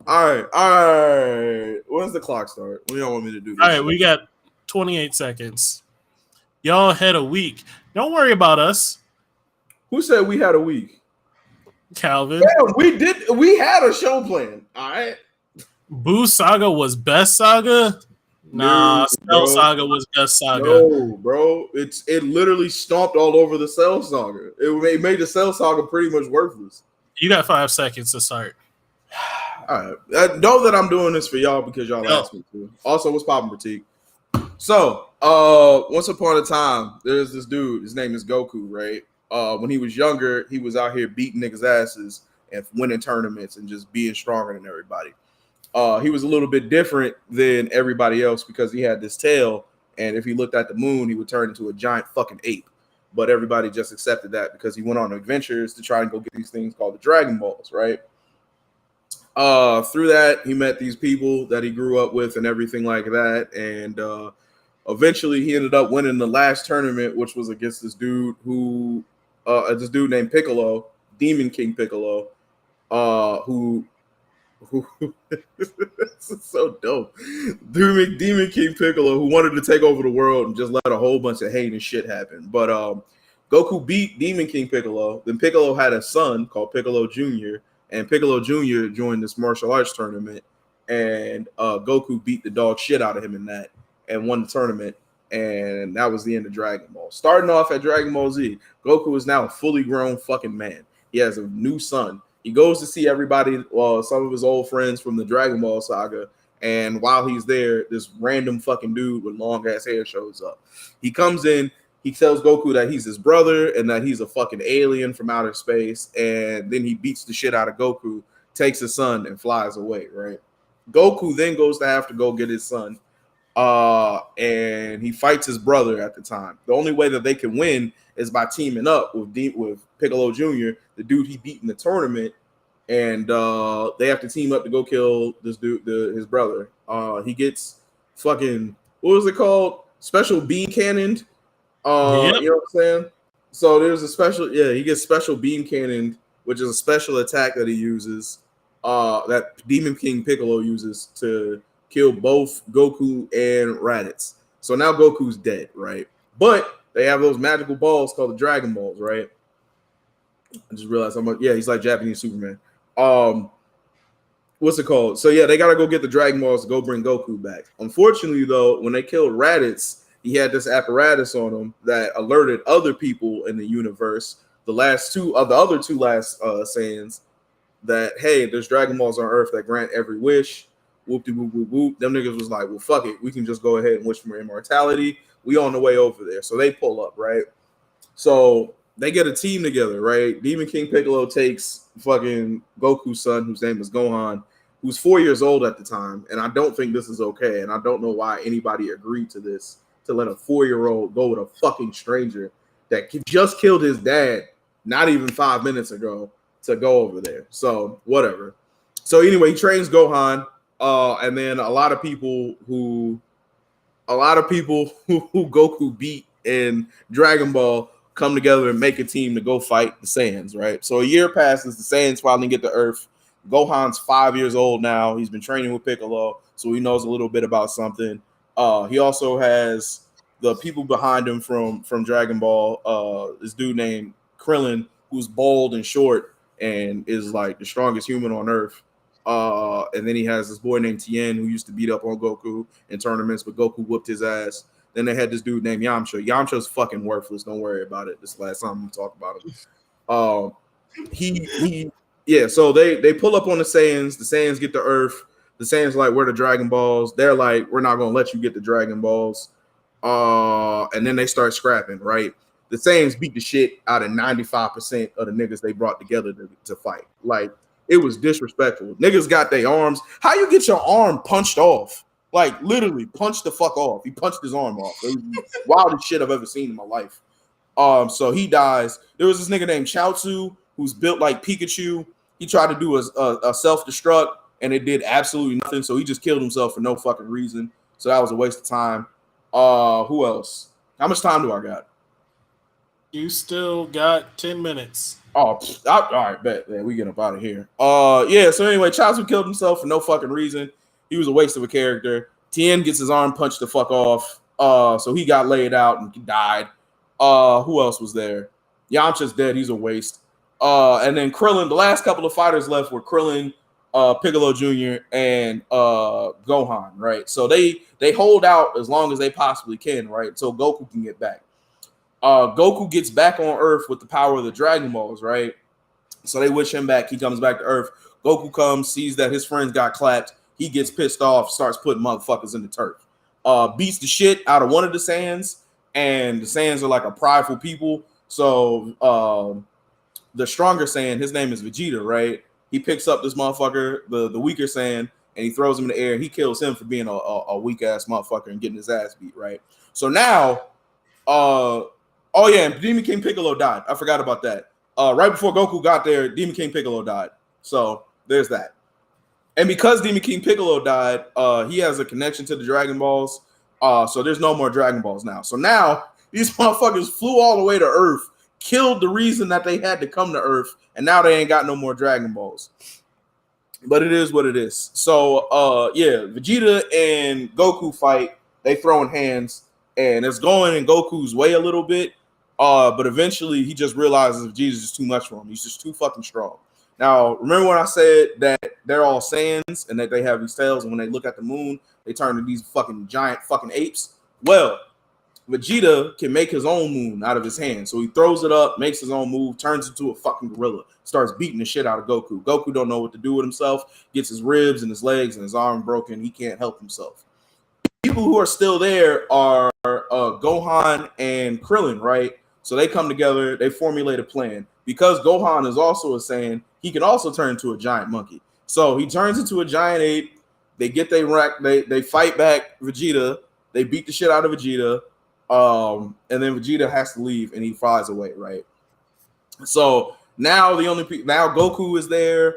All right. When's the clock start? When y'all want me to do this? All right, we got 28 seconds. Y'all had a week. Don't worry about us, Who said we had a week? Calvin. Yeah, we did. We had a show plan. All right. Boo Saga was best saga. Nah, No, Cell bro. Saga was best saga. No, bro. It literally stomped all over the Cell Saga. It made the Cell Saga pretty much worthless. You got 5 seconds to start. All right. Know that I'm doing this for y'all because y'all asked me to. Also, what's poppin' Pratik? So, once upon a time, there's this dude. His name is Goku, right? When he was younger, he was out here beating niggas' asses and winning tournaments and just being stronger than everybody. He was a little bit different than everybody else because he had this tail, and if he looked at the moon, he would turn into a giant fucking ape. But everybody just accepted that because he went on adventures to try and go get these things called the Dragon Balls, right? Through that, he met these people that he grew up with and everything like that, and eventually he ended up winning the last tournament, which was against this dude named Piccolo, Demon King Piccolo, who this is so dope. Demon King Piccolo, who wanted to take over the world and just let a whole bunch of hate and shit happen. But Goku beat Demon King Piccolo. Then Piccolo had a son called Piccolo Jr., and Piccolo Jr. joined this martial arts tournament, and Goku beat the dog shit out of him in that and won the tournament. And that was the end of Dragon Ball. Starting off at Dragon Ball Z, Goku is now a fully grown fucking man. He has a new son. He goes to see everybody, some of his old friends from the Dragon Ball saga. And while he's there, this random fucking dude with long ass hair shows up. He comes in, he tells Goku that he's his brother and that he's a fucking alien from outer space. And then he beats the shit out of Goku, takes his son, and flies away, right? Goku then goes to have to go get his son. And he fights his brother at the time. The only way that they can win is by teaming up with Piccolo Jr., the dude he beat in the tournament, and they have to team up to go kill this dude, his brother. He gets fucking, what was it called? Special beam cannoned. Yep. You know what I'm saying? So there's a special, he gets special beam cannoned, which is a special attack that he uses, that Demon King Piccolo uses to kill both Goku and Raditz. So now Goku's dead, right? But they have those magical balls called the Dragon Balls, right? I just realized he's like Japanese Superman. What's it called? So yeah, they gotta go get the Dragon Balls to go bring Goku back. Unfortunately, though, when they killed Raditz, he had this apparatus on him that alerted other people in the universe, the other two last Saiyans, that hey, there's Dragon Balls on Earth that grant every wish. Whoop de whoop whoop whoop. Them niggas was like, well, fuck it, we can just go ahead and wish for immortality. We on the way over there, so they pull up, right? So they get a team together, right? Demon King Piccolo takes fucking Goku's son, whose name is Gohan, who's 4 years old at the time, and I don't think this is okay, and I don't know why anybody agreed to this, to let a 4-year-old go with a fucking stranger that just killed his dad not even 5 minutes ago to go over there. So whatever. So anyway, he trains Gohan, and then a lot of people who Goku beat in Dragon Ball come together and make a team to go fight the Saiyans, right? So a year passes, the Saiyans finally get to Earth. Gohan's 5 years old now. He's been training with Piccolo, so he knows a little bit about something. He also has the people behind him from Dragon Ball, this dude named Krillin, who's bald and short and is like the strongest human on Earth. And then he has this boy named Tien who used to beat up on Goku in tournaments, but Goku whooped his ass. Then they had this dude named Yamcha. Yamcha's fucking worthless. Don't worry about it. This is the last time I'm gonna talk about him. So they pull up on the Saiyans. The Saiyans get to Earth. The Saiyans like, where the Dragon Balls? They're like, we're not gonna let you get the Dragon Balls. And then they start scrapping, right? The Saiyans beat the shit out of 95% of the niggas they brought together to fight. Like, it was disrespectful. Niggas got their arms. How you get your arm punched off? Like, literally punched the fuck off. He punched his arm off. It was the wildest shit I've ever seen in my life. So he dies. There was this nigga named Chaozu who's built like Pikachu. He tried to do a self-destruct, and it did absolutely nothing. So he just killed himself for no fucking reason. So that was a waste of time. Who else? How much time do I got? You still got 10 minutes. Oh, all right, bet. Man, we get up out of here. Yeah. So anyway, Chaozu killed himself for no fucking reason. He was a waste of a character. Tien gets his arm punched the fuck off. So he got laid out and died. Who else was there? Yamcha's dead. He's a waste. And then Krillin. The last couple of fighters left were Krillin, Piccolo Jr. and Gohan. Right. So they hold out as long as they possibly can. Right. So Goku can get back. Goku gets back on Earth with the power of the Dragon Balls, right? So they wish him back. He comes back to Earth. Goku comes, sees that his friends got clapped. He gets pissed off, starts putting motherfuckers in the turf. Beats the shit out of one of the Saiyans, and the Saiyans are like a prideful people. So the stronger Saiyan, his name is Vegeta, right? He picks up this motherfucker, the weaker Saiyan, and he throws him in the air. He kills him for being a weak ass motherfucker and getting his ass beat, right? So now, oh yeah, and Demon King Piccolo died. I forgot about that. Right before Goku got there, Demon King Piccolo died. So there's that. And because Demon King Piccolo died, he has a connection to the Dragon Balls. So there's no more Dragon Balls now. So now these motherfuckers flew all the way to Earth, killed the reason that they had to come to Earth, and now they ain't got no more Dragon Balls. But it is what it is. So yeah, Vegeta and Goku fight. They throwing hands, and it's going in Goku's way a little bit. But eventually he just realizes Vegeta's just too much for him. He's just too fucking strong. Now, remember when I said that they're all Saiyans and that they have these tails, and when they look at the moon, they turn to these fucking giant fucking apes? Well, Vegeta can make his own moon out of his hand. So he throws it up, makes his own move, turns into a fucking gorilla, starts beating the shit out of Goku. Goku don't know what to do with himself, gets his ribs and his legs and his arm broken. He can't help himself. People who are still there are Gohan and Krillin, right? So they come together, they formulate a plan. Because Gohan is also a Saiyan, he can also turn into a giant monkey. So he turns into a giant ape. They get they wreck, they fight back Vegeta. They beat the shit out of Vegeta. And then Vegeta has to leave and he flies away, right? So now now Goku is there.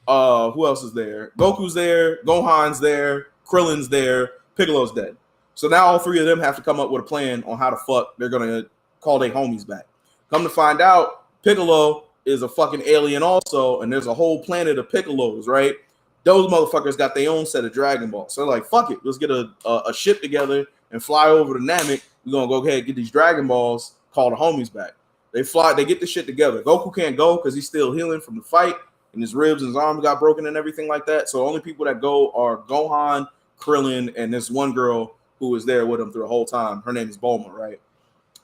Who else is there? Goku's there, Gohan's there, Krillin's there, Piccolo's dead. So now all three of them have to come up with a plan on how the fuck they're gonna call their homies back. Come to find out, Piccolo is a fucking alien also, and there's a whole planet of Piccolos, right? Those motherfuckers got their own set of Dragon Balls. So they're like, fuck it, let's get a ship together and fly over to Namek. We're gonna go ahead and get these Dragon Balls, call the homies back. They fly, they get the shit together. Goku can't go because he's still healing from the fight, and his ribs and his arms got broken and everything like that. So the only people that go are Gohan, Krillin, and this one girl who was there with him through the whole time. Her name is Bulma, right?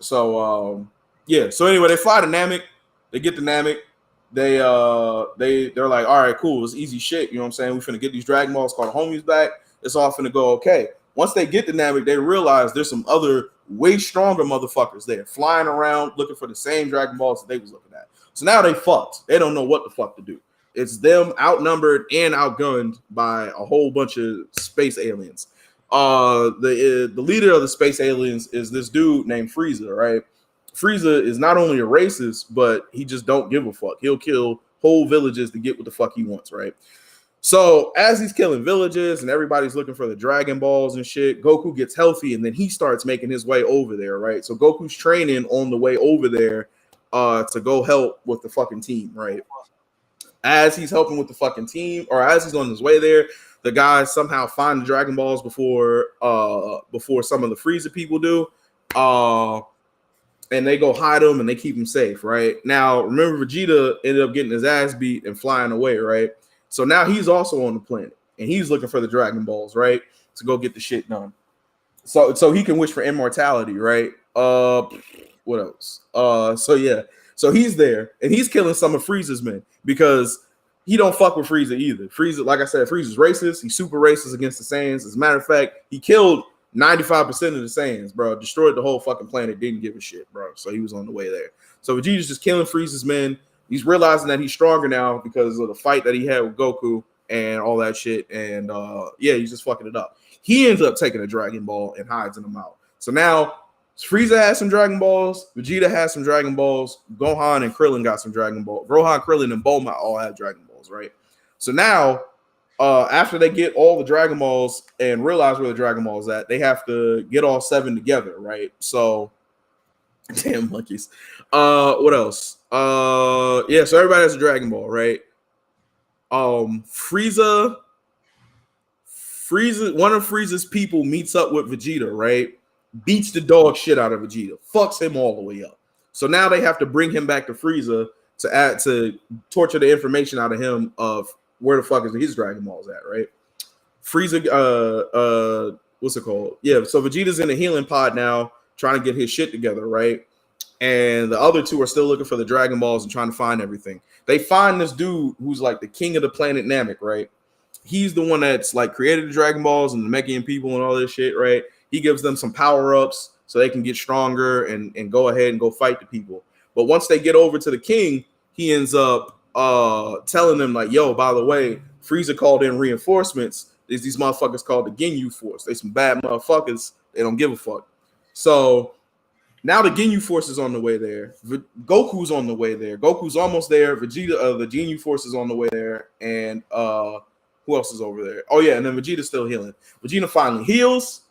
So yeah. So anyway, they fly to Namek. They get to Namek. They're like, all right, cool. It's easy shit. You know what I'm saying? We finna get these Dragon Balls, called homies back. It's all finna go okay. Once they get to Namek, they realize there's some other way stronger motherfuckers there flying around looking for the same Dragon Balls that they was looking at. So now they fucked. They don't know what the fuck to do. It's them outnumbered and outgunned by a whole bunch of space aliens. The leader of the space aliens is this dude named Frieza, right? Frieza is not only a racist, but he just don't give a fuck. He'll kill whole villages to get what the fuck he wants, right? So as he's killing villages and everybody's looking for the Dragon Balls and shit, Goku gets healthy and then he starts making his way over there, right? So Goku's training on the way over there to go help with the fucking team, right? As he's helping with the fucking team, or as he's on his way there, the guys somehow find the Dragon Balls before some of the Frieza people do. And they go hide them and they keep him safe, right? Now, remember, Vegeta ended up getting his ass beat and flying away, right? So now he's also on the planet and he's looking for the Dragon Balls, right? To go get the shit done. So he can wish for immortality, right? What else? So yeah. So he's there and he's killing some of Frieza's men because he don't fuck with Frieza either. Frieza, like I said, Frieza's racist. He's super racist against the Saiyans. As a matter of fact, he killed 95% of the Saiyans, bro. Destroyed the whole fucking planet. Didn't give a shit, bro. So he was on the way there. So Vegeta's just killing Frieza's men. He's realizing that he's stronger now because of the fight that he had with Goku and all that shit. And yeah, he's just fucking it up. He ends up taking a Dragon Ball and hides in them out. So now Frieza has some Dragon Balls. Vegeta has some Dragon Balls. Gohan and Krillin got some Dragon Balls. Gohan, Krillin, and Bulma all have Dragon Balls, right? So now, after they get all the Dragon Balls and realize where the Dragon Balls at, they have to get all 7 together, right? So Damn monkeys. What else? Yeah, so everybody has a Dragon Ball, right? Frieza, one of Frieza's people meets up with Vegeta, right? Beats the dog shit out of Vegeta, fucks him all the way up. So now they have to bring him back to Frieza to torture the information out of him of where the fuck is his Dragon Balls at, right? Frieza, what's it called? Yeah, so Vegeta's in the healing pod now, trying to get his shit together, right? And the other two are still looking for the Dragon Balls and trying to find everything. They find this dude who's like the king of the planet Namek, right? He's the one that's like created the Dragon Balls and the Namekian people and all this shit, right? He gives them some power-ups so they can get stronger and go ahead and go fight the people. But once they get over to the king, he ends up telling them like, yo, by the way, Frieza called in reinforcements. There's these motherfuckers called the Ginyu Force. They some bad motherfuckers. They don't give a fuck. So now the Ginyu Force is on the way there. Goku's on the way there. Goku's almost there. Vegeta, the Ginyu Force is on the way there. And who else is over there? Oh, yeah, and then Vegeta's still healing. Vegeta finally heals.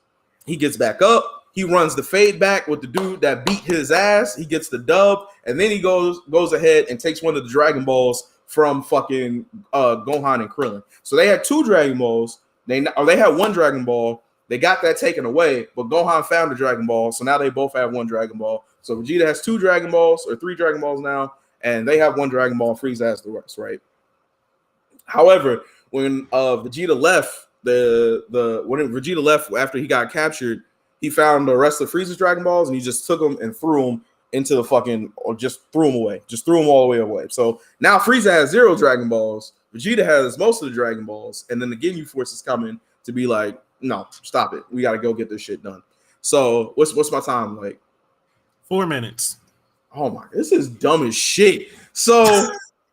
He gets back up. He runs the fade back with the dude that beat his ass. He gets the dub. And then he goes ahead and takes one of the Dragon Balls from fucking Gohan and Krillin. So they had two Dragon Balls. They had one Dragon Ball. They got that taken away, but Gohan found the Dragon Ball, so now they both have one Dragon Ball. So Vegeta has two Dragon Balls, or three Dragon Balls now, and they have one Dragon Ball, and Frieza has the rest, right? However, when Vegeta left, when Vegeta left after he got captured, he found the rest of Frieza's Dragon Balls, and he just took them and threw them into the fucking, or just threw them away. Just threw them all the way away. So now Frieza has 0 Dragon Balls. Vegeta has most of the Dragon Balls, and then the Ginyu Force is coming to be like, no, stop it. We got to go get this shit done. So what's my time like? 4 minutes. Oh my, this is dumb as shit. So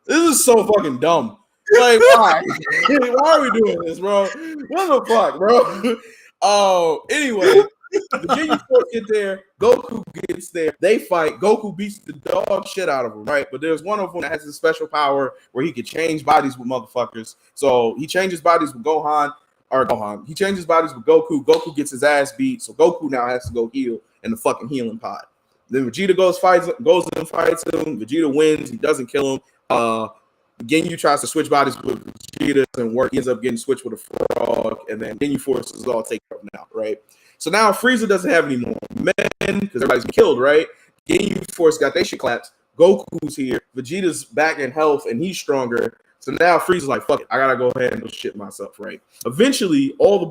this is so fucking dumb. Like, why? Why are we doing this, bro? What the fuck, bro? Anyway, the Ginyu Force get there. Goku gets there. They fight. Goku beats the dog shit out of him, right? But there's one of them that has a special power where he can change bodies with motherfuckers. So he changes bodies with Gohan. He changes bodies with Goku. Goku gets his ass beat. So Goku now has to go heal in the fucking healing pod. Then Vegeta goes and fights him. Vegeta wins. He doesn't kill him. Ginyu tries to switch bodies with Vegeta and work. He ends up getting switched with a frog, and then Ginyu Force is all taken up now, right? So now Frieza doesn't have any more men because everybody's been killed, right? Ginyu Force got their shit clapped. Goku's here. Vegeta's back in health, and he's stronger. So now Frieza's like, fuck it, I gotta go ahead and do shit myself, right? Eventually, all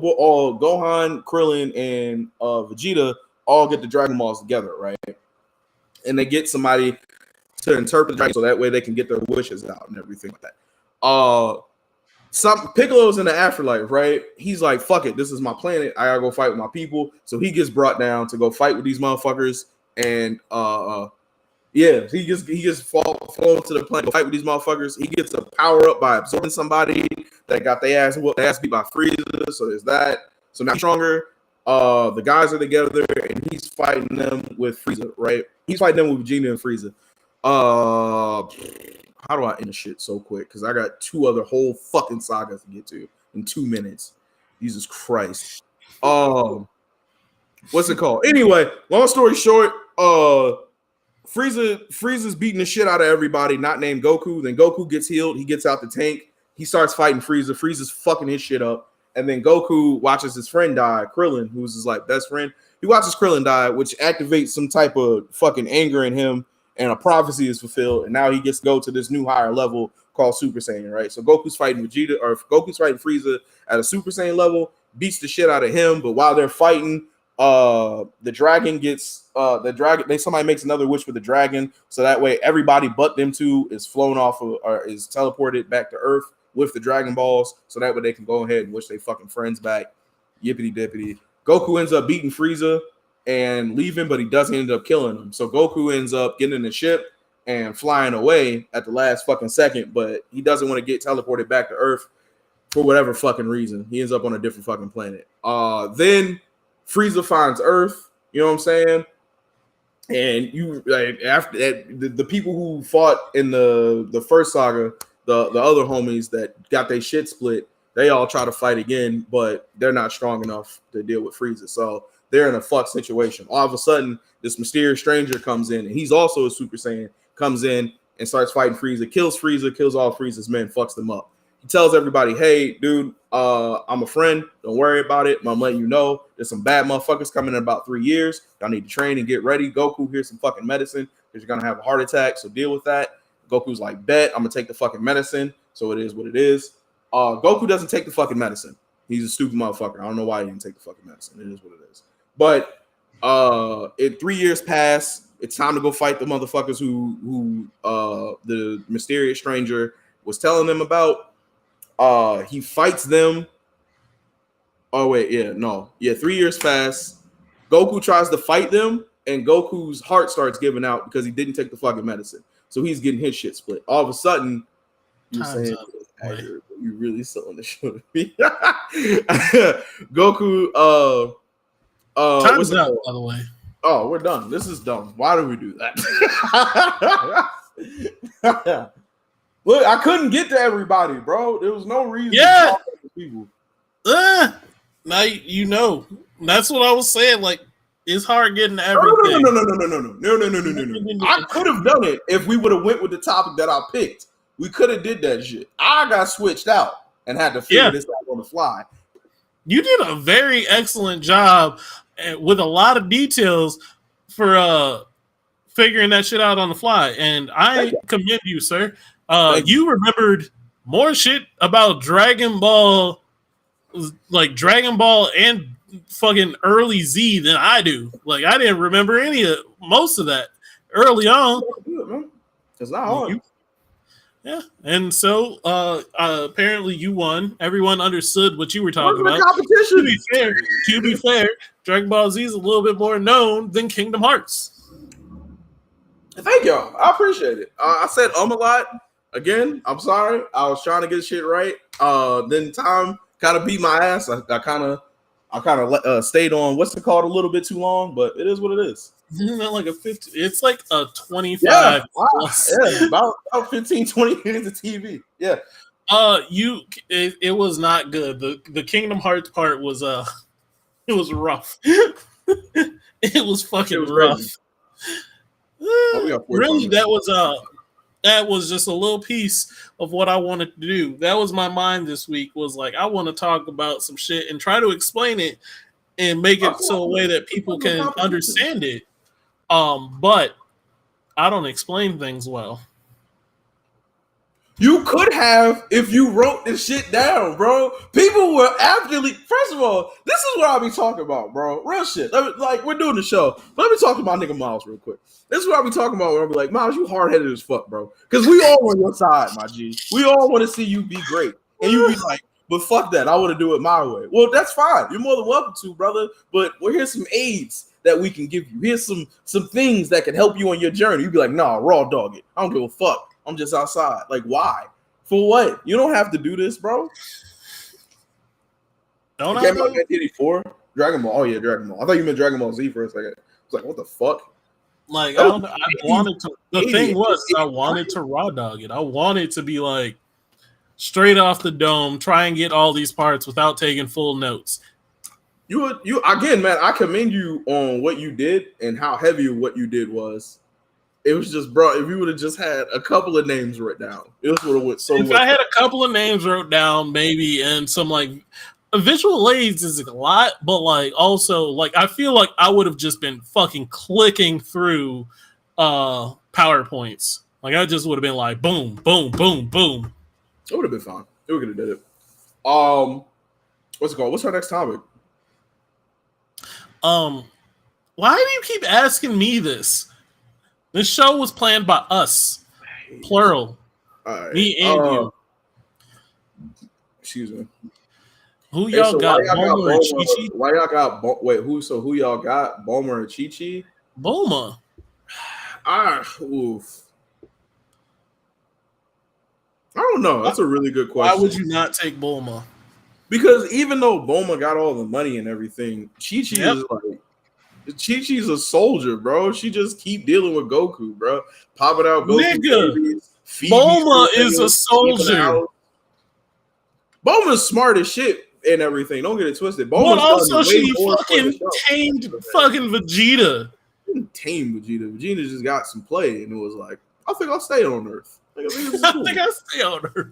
Gohan, Krillin, and Vegeta all get the Dragon Balls together, right? And they get somebody to interpret the Dragon so that way they can get their wishes out and everything like that. Piccolo's in the afterlife, right? He's like, fuck it, this is my planet. I gotta go fight with my people. So he gets brought down to go fight with these motherfuckers, and yeah, he gets flown to the planet to fight with these motherfuckers. He gets a power up by absorbing somebody that got their ass beat by Frieza. So there's that. So now he's stronger. The guys are together, and he's fighting them with Frieza, right? He's fighting them with Vegeta and Frieza. How do I end the shit so quick? Because I got 2 other whole fucking sagas to get to in 2 minutes. Jesus Christ. What's it called? Anyway, long story short, Frieza's beating the shit out of everybody, not named Goku. Then Goku gets healed. He gets out the tank. He starts fighting Frieza. Frieza's fucking his shit up. And then Goku watches his friend die, Krillin, who's his like best friend. He watches Krillin die, which activates some type of fucking anger in him, and a prophecy is fulfilled. And now he gets to go to this new higher level called Super Saiyan, right? So Goku's fighting Vegeta, or Goku's fighting Frieza at a Super Saiyan level, beats the shit out of him. But while they're fighting, the dragon gets somebody makes another wish with the dragon, so that way everybody but them two is flown off or is teleported back to Earth with the Dragon Balls, so that way they can go ahead and wish their fucking friends back. Yippity dippity. Goku ends up beating Frieza and leaving, but he doesn't end up killing him. So Goku ends up getting in the ship and flying away at the last fucking second, but he doesn't want to get teleported back to Earth for whatever fucking reason. He ends up on a different fucking planet. Then Frieza finds Earth, you know what I'm saying? And you like after that, the people who fought in the first saga, the other homies that got their shit split, they all try to fight again, but they're not strong enough to deal with Frieza. So they're in a fuck situation. All of a sudden, this mysterious stranger comes in, and he's also a Super Saiyan, comes in and starts fighting Frieza, kills all Frieza's men, fucks them up. He tells everybody, hey, dude, I'm a friend. Don't worry about it. I'm letting you know there's some bad motherfuckers coming in about 3 years. Y'all need to train and get ready. Goku, here's some fucking medicine because you're going to have a heart attack, so deal with that. Goku's like, bet, I'm going to take the fucking medicine, so it is what it is. Goku doesn't take the fucking medicine. He's a stupid motherfucker. I don't know why he didn't take the fucking medicine. It is what it is. But 3 years pass. It's time to go fight the motherfuckers who the mysterious stranger was telling them about. He fights them. Oh, wait, yeah, no. Yeah, 3 years pass. Goku tries to fight them, and Goku's heart starts giving out because he didn't take the fucking medicine. So he's getting his shit split. All of a sudden, you're saying, you really selling the show to me. Goku, time's up, by the way. Oh, we're done. This is dumb. Why do we do that? Look, I couldn't get to everybody, bro. There was no reason to talk to people. Now you know. That's what I was saying. Like, it's hard getting to everything. No. I could have done it if we would have went with the topic that I picked. We could have did that shit. I got switched out and had to figure this out on the fly. You did a very excellent job with a lot of details for figuring that shit out on the fly. And I commend you, sir. You remembered more shit about Dragon Ball, like Dragon Ball and fucking early Z than I do. Like, I didn't remember most of that early on. It's not hard. Yeah, and so apparently you won. Everyone understood what you were talking about. Competition. To be fair, Dragon Ball Z is a little bit more known than Kingdom Hearts. Thank y'all. I appreciate it. I said a lot. Again, I'm sorry. I was trying to get shit right. Then time kind of beat my ass. I kind of stayed on what's it called a little bit too long, but it is what it is. Isn't that like a 50? It's like a 25. Yeah, about 15, 20 minutes of TV. Yeah. It was not good. The Kingdom Hearts part was it was rough. It was fucking rough. Really, that was just a little piece of what I wanted to do. That was my mind this week, was like, I want to talk about some shit and try to explain it and make it so a way that people can understand it. But I don't explain things well. You could have if you wrote this shit down, bro. People were actually. First of all, this is what I'll be talking about, bro. Real shit. Like, we're doing the show. Let me talk to my nigga Miles real quick. This is what I'll be talking about. Where I'll be like, Miles, you hard headed as fuck, bro. Because we all on your side, my G. We all want to see you be great, and you be like, but fuck that. I want to do it my way. Well, that's fine. You're more than welcome to, brother. But here's some aids that we can give you. Here's some things that can help you on your journey. You'd be like, nah, raw dog it. I don't give a fuck. I'm just outside. Like, why? For what? You don't have to do this, bro. Don't came out in 1984? Dragon Ball. Oh, yeah, Dragon Ball. I thought you meant Dragon Ball Z for a second. I was like, what the fuck? Like, I wanted to. The thing was, I wanted to raw dog it. I wanted to be like, straight off the dome, try and get all these parts without taking full notes. You again, man, I commend you on what you did and how heavy what you did was. It was just, bro, if you would have just had a couple of names written down, it would have went so If I had a couple of names wrote down, maybe, and some, like, visual aids is a lot, but, like, also, like, I feel like I would have just been fucking clicking through PowerPoints. Like, I just would have been like, boom, boom, boom, boom. It would have been fine. It would have did it. What's it called? What's our next topic? Why do you keep asking me this? This show was planned by us, plural. Right. Me and you. Excuse me. Who y'all got? Bulma and Chi-Chi? Why y'all got? Who y'all got? Bulma and Chi-Chi? Bulma. Oof. I don't know. That's a really good question. Why would you not take Bulma? Because even though Bulma got all the money and everything, Chi-Chi is like, Chi-Chi's a soldier, bro. She just keep dealing with Goku, bro. Popping out Goku. Nigga, Bulma is a soldier. Bulma's smart as shit and everything. Don't get it twisted. But Bulma's also, done way she more for the fucking show. tamed fucking Vegeta. She didn't tame Vegeta. Vegeta just got some play, and it was like, I think I'll stay on Earth. I think I stay on her.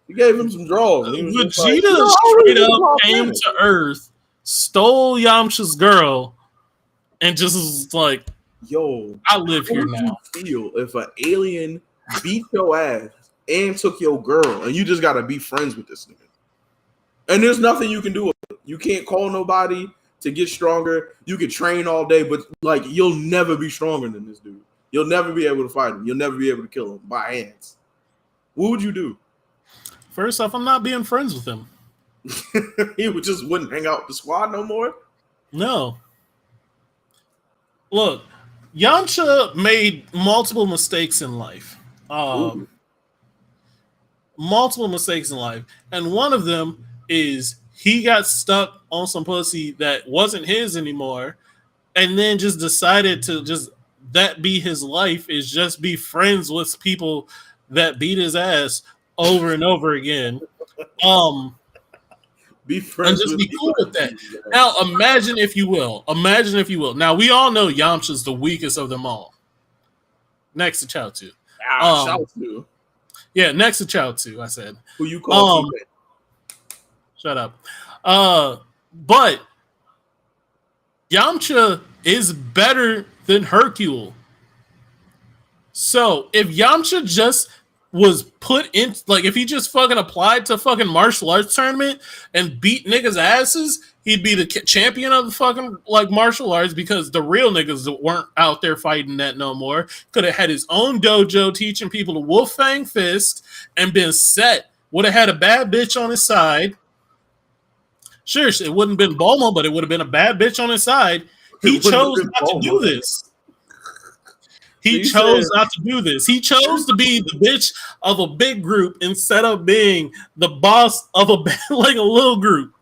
He gave him some draws. And he was just like, Vegeta straight up came to Earth, stole Yamcha's girl, and just was like, yo, I live here now. Feel if an alien beat your ass and took your girl, and you just gotta be friends with this nigga, and there's nothing you can do with it. You can't call nobody to get stronger. You can train all day, but like you'll never be stronger than this dude. You'll never be able to fight him. You'll never be able to kill him by hands. What would you do? First off, I'm not being friends with him. He just wouldn't hang out with the squad no more. No. Look, Yamcha made multiple mistakes in life. Multiple mistakes in life. And one of them is he got stuck on some pussy that wasn't his anymore, and then just decided to just that be his life, is just be friends with people that beat his ass over and over again. Be friends and just with be cool with that. Now, imagine if you will. Now, we all know Yamcha's the weakest of them all. Next to Chaozu. Chaozu. Yeah, next to Chaozu, I said. Who you call Shut up. But Yamcha is better than Hercule. So if Yamcha just was put in, like if he just fucking applied to fucking martial arts tournament and beat niggas' asses, he'd be the champion of the fucking like martial arts, because the real niggas that weren't out there fighting that no more. Could have had his own dojo teaching people to Wolf Fang Fist and been set. Would have had a bad bitch on his side. Sure, it wouldn't have been Bulma, but it would have been a bad bitch on his side. He chose not to do this. He chose not to do this. He chose to be the bitch of a big group instead of being the boss of a like a little group.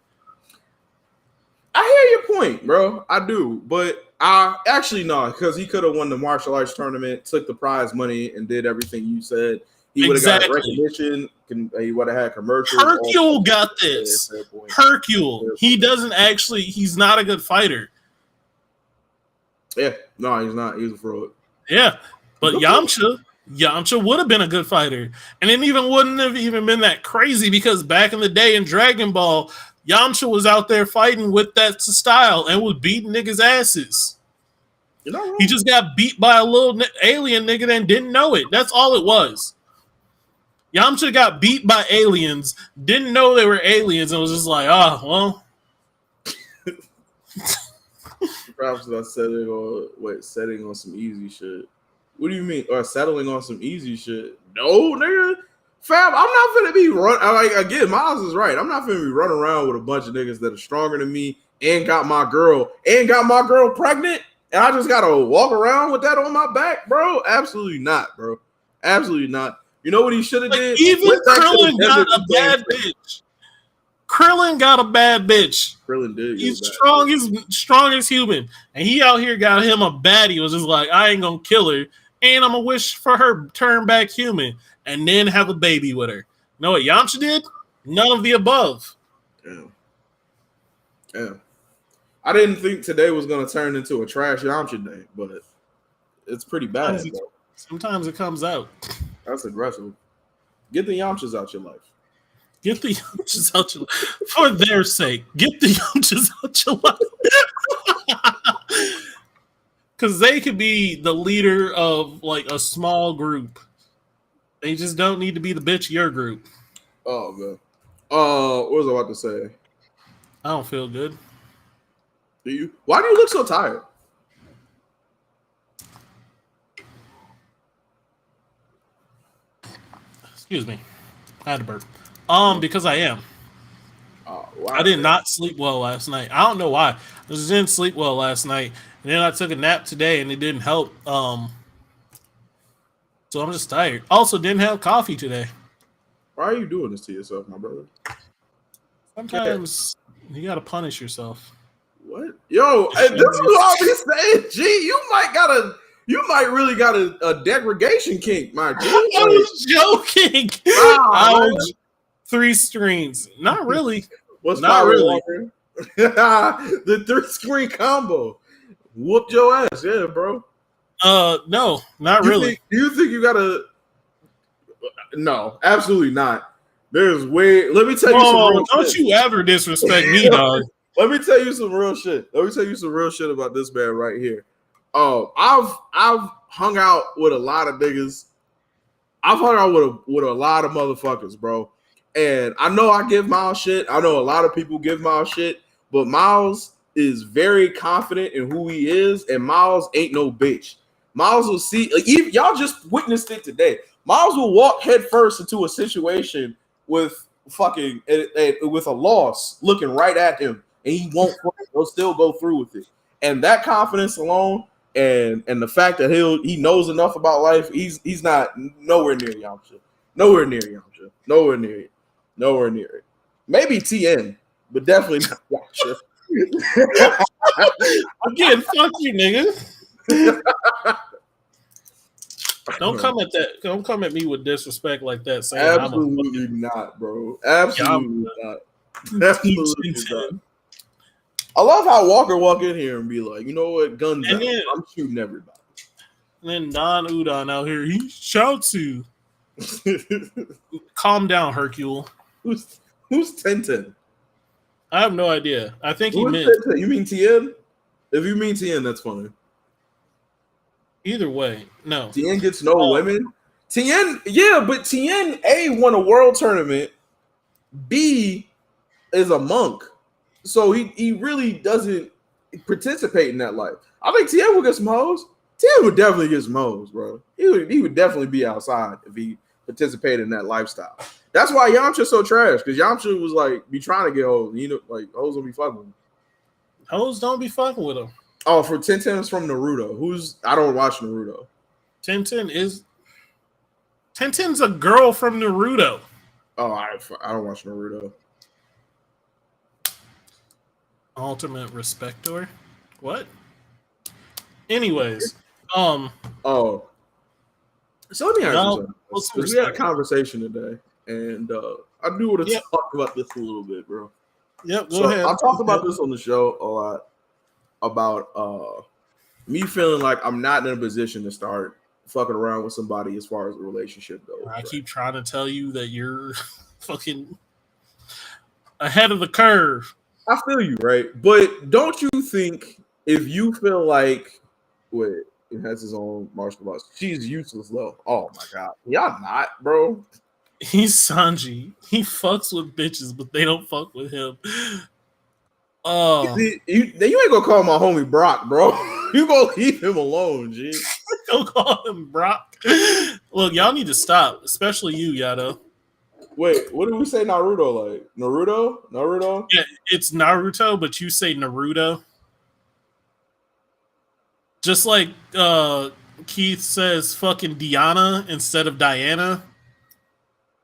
I hear your point, bro. I do, but I actually no, because he could have won the martial arts tournament, took the prize money, and did everything you said. He would have got recognition. He would have had commercials. Hercule got this. Hercule. He doesn't actually. He's not a good fighter. Yeah, no, he's not. He's a fraud. Yeah, but Yamcha would have been a good fighter, and it wouldn't have even been that crazy, because back in the day in Dragon Ball, Yamcha was out there fighting with that style and was beating niggas' asses. He just got beat by a little alien nigga and didn't know it. That's all it was. Yamcha got beat by aliens, didn't know they were aliens, and was just like, well. Perhaps I setting on some easy shit. What do you mean? Or settling on some easy shit? No, nigga. Fam, I'm not finna be again, Miles is right. I'm not finna be running around with a bunch of niggas that are stronger than me and got my girl pregnant, and I just gotta walk around with that on my back, bro. Absolutely not, bro. Absolutely not. You know what he should have did? Even Krillin got a bad bitch. Krillin got a bad bitch. Krillin did. He's strong as human, and he out here got him a baddie. Was just like, I ain't gonna kill her, and I'm gonna wish for her turn back human, and then have a baby with her. You know what Yamcha did? None of the above. Damn. I didn't think today was gonna turn into a trash Yamcha day, but it's pretty bad. Sometimes it comes out. That's aggressive. Get the Yamchas out your life. Get the Yamchas out your life. For their sake. Get the Yamchas out your life. Because they could be the leader of like a small group. They just don't need to be the bitch of your group. Oh, man. What was I about to say? I don't feel good. Do you? Why do you look so tired? Excuse me. I had to burp. Because I am. Oh, wow. I did not sleep well last night. I don't know why. I just didn't sleep well last night. And then I took a nap today and it didn't help. So I'm just tired. Also, didn't have coffee today. Why are you doing this to yourself, my brother? Sometimes you gotta punish yourself. What? Yo, this is what I'm saying. G, you might really got a degradation kink, my G. I was joking. Wow, Ouch. 3 screens. Not really. What's Not power, really. Walker? The 3-screen combo. Whooped your ass, yeah, bro. No, not really. Do you think you gotta? No, absolutely not. There's way. Let me tell you some real Don't shit. you ever disrespect me, dog. Let me tell you some real shit. Let me tell you some real shit about this man right here. I've hung out with a lot of niggas. I've hung out with a lot of motherfuckers, bro. And I know I give Miles shit. I know a lot of people give Miles shit, but Miles is very confident in who he is, and Miles ain't no bitch. Miles will see, like, even, y'all just witnessed it today. Miles will walk headfirst into a situation with fucking with a loss looking right at him, and he won't. He'll still go through with it. And that confidence alone, and the fact that he knows enough about life, he's not nowhere near Yamcha. Nowhere near Yamcha. Nowhere near it. Nowhere near it. Maybe TN, but definitely not Yamcha. Again, fuck you, nigga. Don't come at me with disrespect like that. Saying Absolutely not, bro. Absolutely not. Absolutely not. I love how Walker walk in here and be like, you know what, guns out. I'm shooting everybody. And then Don Udon out here, he shouts you. Calm down, Hercule. Who's Tenten? I have no idea. I think he meant. Tenten? You mean Tien? If you mean Tien, that's funny. Either way, no. Tien gets no women. Tien, yeah, but Tien A won a world tournament. B is a monk, so he really doesn't participate in that life. I think Tien would get some hoes. Tien would definitely get some hoes, bro. He would definitely be outside if he participated in that lifestyle. That's why Yamcha's so trash, because Yamcha was like be trying to get hoes. You know, like hoes don't be fucking with him. Hoes don't be fucking with him. Oh, for Tenten's from Naruto. I don't watch Naruto. Tenten's a girl from Naruto. Oh, I don't watch Naruto. Ultimate Respector? What? Anyways, Oh, so let me ask you something. We had a conversation today, and I do want to talk about this a little bit, bro. Yep, go ahead. I talked about this on the show a lot about me feeling like I'm not in a position to start fucking around with somebody as far as a relationship goes. I keep trying to tell you that you're fucking ahead of the curve. I feel you, right? But don't you think if you feel like it has his own martial arts, she's useless though? Oh my god, y'all not, bro. He's Sanji. He fucks with bitches, but they don't fuck with him. You ain't gonna call my homie Brock, bro. You gonna leave him alone, G. Don't call him Brock. Look, y'all need to stop, especially you, Yado. Wait, what did we say Naruto like? Naruto? Yeah, it's Naruto, but you say Naruto. Just like Keith says fucking Diana instead of Diana.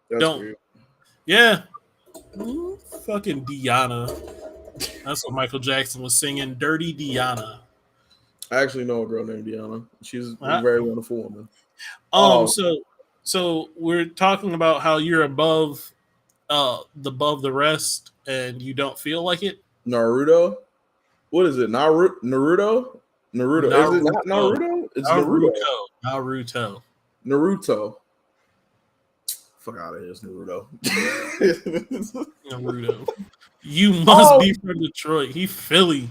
That's weird. Yeah. Ooh, fucking Diana. That's what Michael Jackson was singing, Dirty Diana. I actually know a girl named Diana. She's a very wonderful woman. So we're talking about how you're above the rest and you don't feel like it? Naruto? What is it? Naruto? Naruto. Is it not Naruto? It's Naruto. Fuck out of here, it's Naruto. Naruto. You must be from Detroit. He Philly.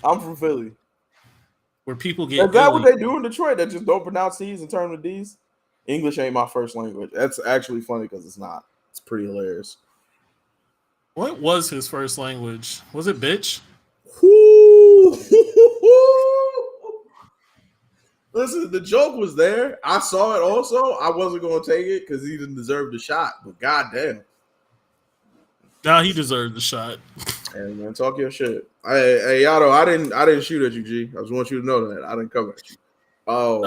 I'm from Philly. Where people get Is that what they do in Detroit? They just don't pronounce C's and turn to D's? English ain't my first language. That's actually funny because it's not. It's pretty hilarious. What was his first language? Was it bitch? Listen, the joke was there. I saw it also. I wasn't going to take it because he didn't deserve the shot. But goddamn. Nah, he deserved the shot. Hey, man, talk your shit. Hey, Yado, I didn't shoot at you, G. I just want you to know that. I didn't come at you. Oh.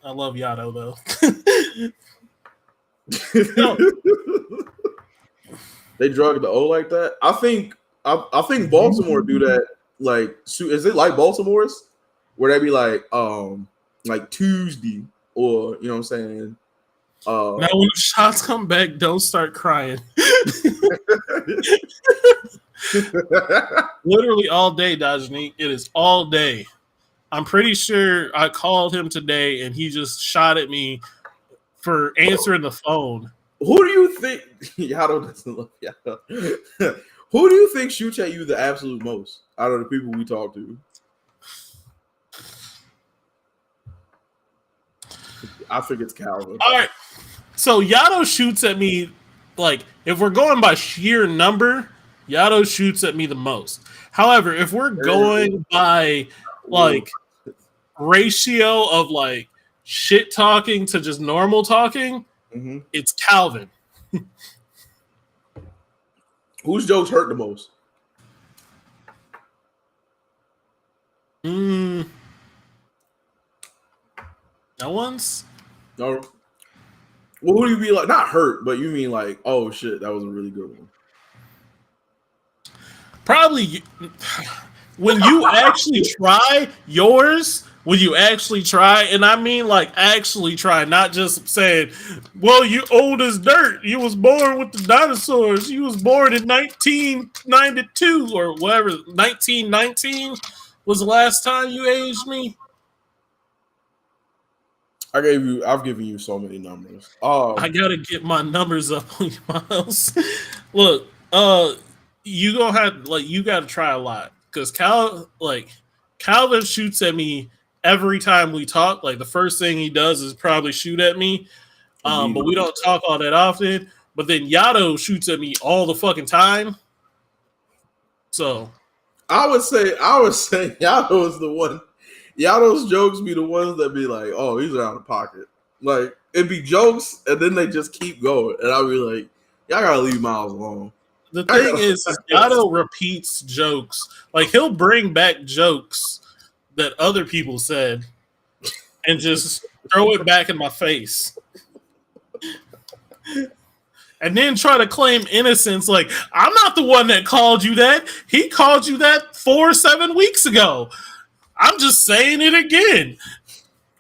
I love Yado, though. They drug the O like that. I think Baltimore do that. Like, is it like Baltimore's where they be like Tuesday or you know what I'm saying? Now when the shots come back, don't start crying. Literally all day, Dajanique. It is all day. I'm pretty sure I called him today and he just shot at me for answering the phone. Who do you think Yato doesn't love Yato? Who do you think shoots at you the absolute most out of the people we talk to? I think it's Calvin. All right. So Yato shoots at me, like, if we're going by sheer number, Yato shoots at me the most. However, if we're going by, like, ratio of, like, shit talking to just normal talking, it's Calvin. Whose jokes hurt the most? No one's? No. Well, who do you be like? Not hurt, but you mean like, oh shit, that was a really good one. Probably when you actually try yours, when you actually try, and I mean like actually try, not just saying, well, you old as dirt. You was born with the dinosaurs. You was born in 1992 or whatever. 1919 was the last time you aged me. I've given you so many numbers. I gotta get my numbers up on you, Miles. Look, you gonna have you gotta try a lot because Calvin shoots at me every time we talk. Like the first thing he does is probably shoot at me, but we don't talk all that often. But then Yato shoots at me all the fucking time. So I would say Yato is the one. Yato's jokes be the ones that be like, oh, he's out of pocket. Like, it'd be jokes, and then they just keep going. And I'll be like, y'all gotta leave Miles alone. The thing is, Yato repeats jokes. Like, he'll bring back jokes that other people said and just throw it back in my face. And then try to claim innocence. Like, I'm not the one that called you that. He called you that 4 or 7 weeks ago. I'm just saying it again.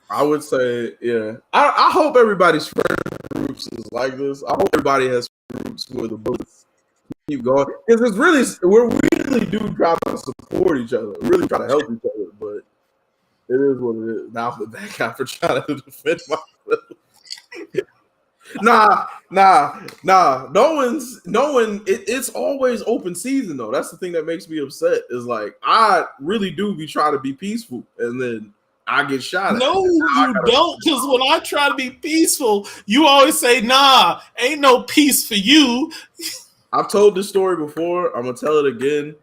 I would say, yeah. I hope everybody's friend groups is like this. I hope everybody has groups where the bullets keep going. Because we really do try to support each other, really try to help each other, but it is what it is. Now I'm the bad guy for trying to defend myself. Nah. It's always open season though. That's the thing that makes me upset. Is like I really do be trying to be peaceful, and then I get shot at. No, you don't. Because when I try to be peaceful, you always say, "Nah, ain't no peace for you." I've told this story before. I'm gonna tell it again.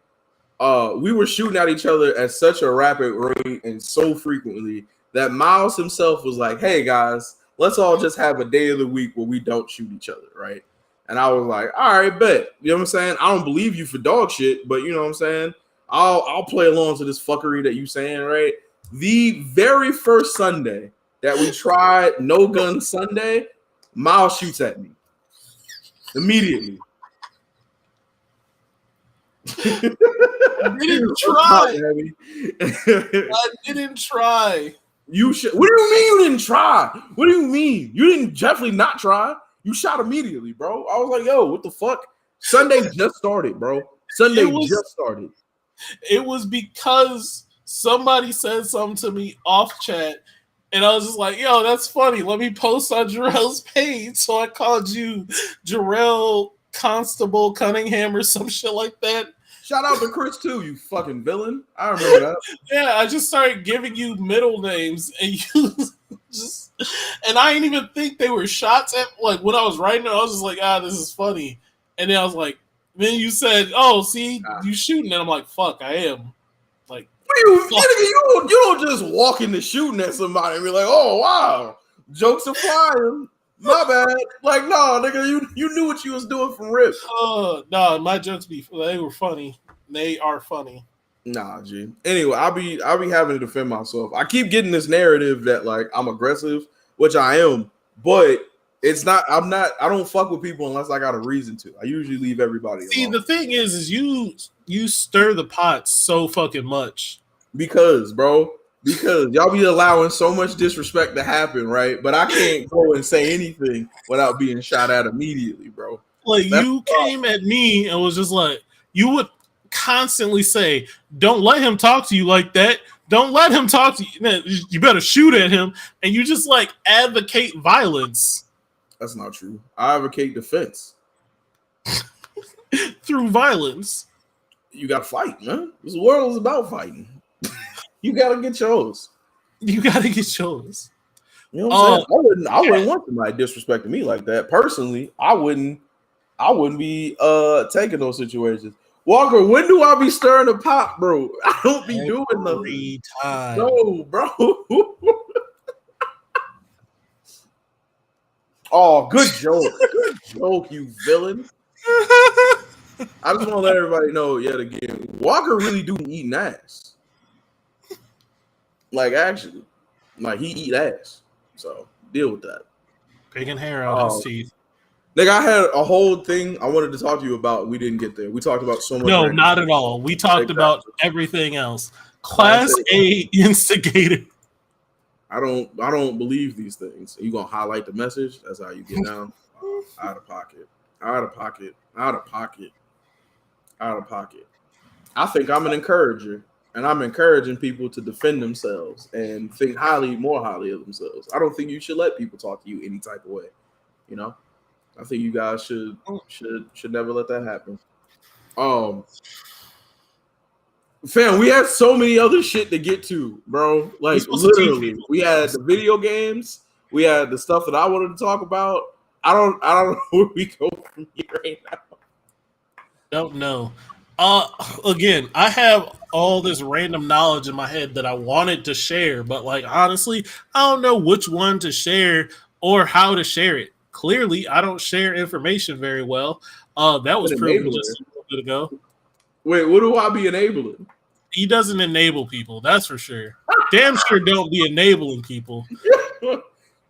We were shooting at each other at such a rapid rate and so frequently that Miles himself was like, "Hey guys, let's all just have a day of the week where we don't shoot each other, right?" And I was like, all right, bet. You know what I'm saying? I don't believe you for dog shit, but you know what I'm saying? I'll play along to this fuckery that you saying, right? The very first Sunday that we tried No Gun Sunday, Miles shoots at me. Immediately. I didn't try. I didn't try. You should. What do you mean you didn't try? What do you mean? You didn't definitely not try. You shot immediately, bro. I was like, yo, what the fuck? Sunday just started, bro. Sunday just started. It was because somebody said something to me off chat, and I was just like, yo, that's funny. Let me post on Jarrell's page. So I called you Jarrell Constable Cunningham or some shit like that. Shout out to Chris too, you fucking villain. I remember that. Yeah, I just started giving you middle names, and you just, and I didn't even think they were shots at, like, when I was writing it, I was just like, this is funny. And then I was like, then you said, oh, see, you shooting, and I'm like, fuck, I am. Like, you don't just walk into shooting at somebody and be like, oh, wow, jokes are flying. My bad. Like, no, nigga, you knew what you was doing from rip. No, my jokes they were funny. They are funny. Nah, G. Anyway, I'll be having to defend myself. I keep getting this narrative that like I'm aggressive, which I am, but it's not. I don't fuck with people unless I got a reason to. I usually leave everybody alone. The thing is you stir the pot so fucking much. Because y'all be allowing so much disrespect to happen, right? But I can't go and say anything without being shot at immediately, bro. Like, you came at me and was just like, you would constantly say, don't let him talk to you like that. Don't let him talk to you. Man, you better shoot at him. And you just like advocate violence. That's not true. I advocate defense through violence. You got to fight, man. This world is about fighting. You got to get yours. You got to get yours. You know what I'm saying? I wouldn't want somebody disrespecting me like that. Personally, I wouldn't be taking those situations. Walker, when do I be stirring the pot, bro? I don't be doing nothing. Time. No, bro. Oh, good joke. Good joke, you villain. I just want to let everybody know yet again, Walker really do eat ass. Like, actually. Like, he eat ass. So, deal with that. Picking hair out his teeth. Nigga, I had a whole thing I wanted to talk to you about. We didn't get there. We talked about so much. No, not at all. We talked about everything else. Class A instigator. I don't believe these things. You gonna highlight the message? That's how you get down. Out of pocket. Out of pocket. Out of pocket. Out of pocket. I think I'm an encourager, and I'm encouraging people to defend themselves and think more highly of themselves. I don't think you should let people talk to you any type of way. You know, I think you guys should never let that happen. Fam, we had so many other shit to get to, bro. Like literally, we had the video games, we had the stuff that I wanted to talk about. I don't know where we go from here right now. Don't know. Again, I have all this random knowledge in my head that I wanted to share, but like honestly, I don't know which one to share or how to share it. Clearly, I don't share information very well. That was proven just a little bit ago. Wait, what do I be enabling? He doesn't enable people, that's for sure. Damn sure don't be enabling people.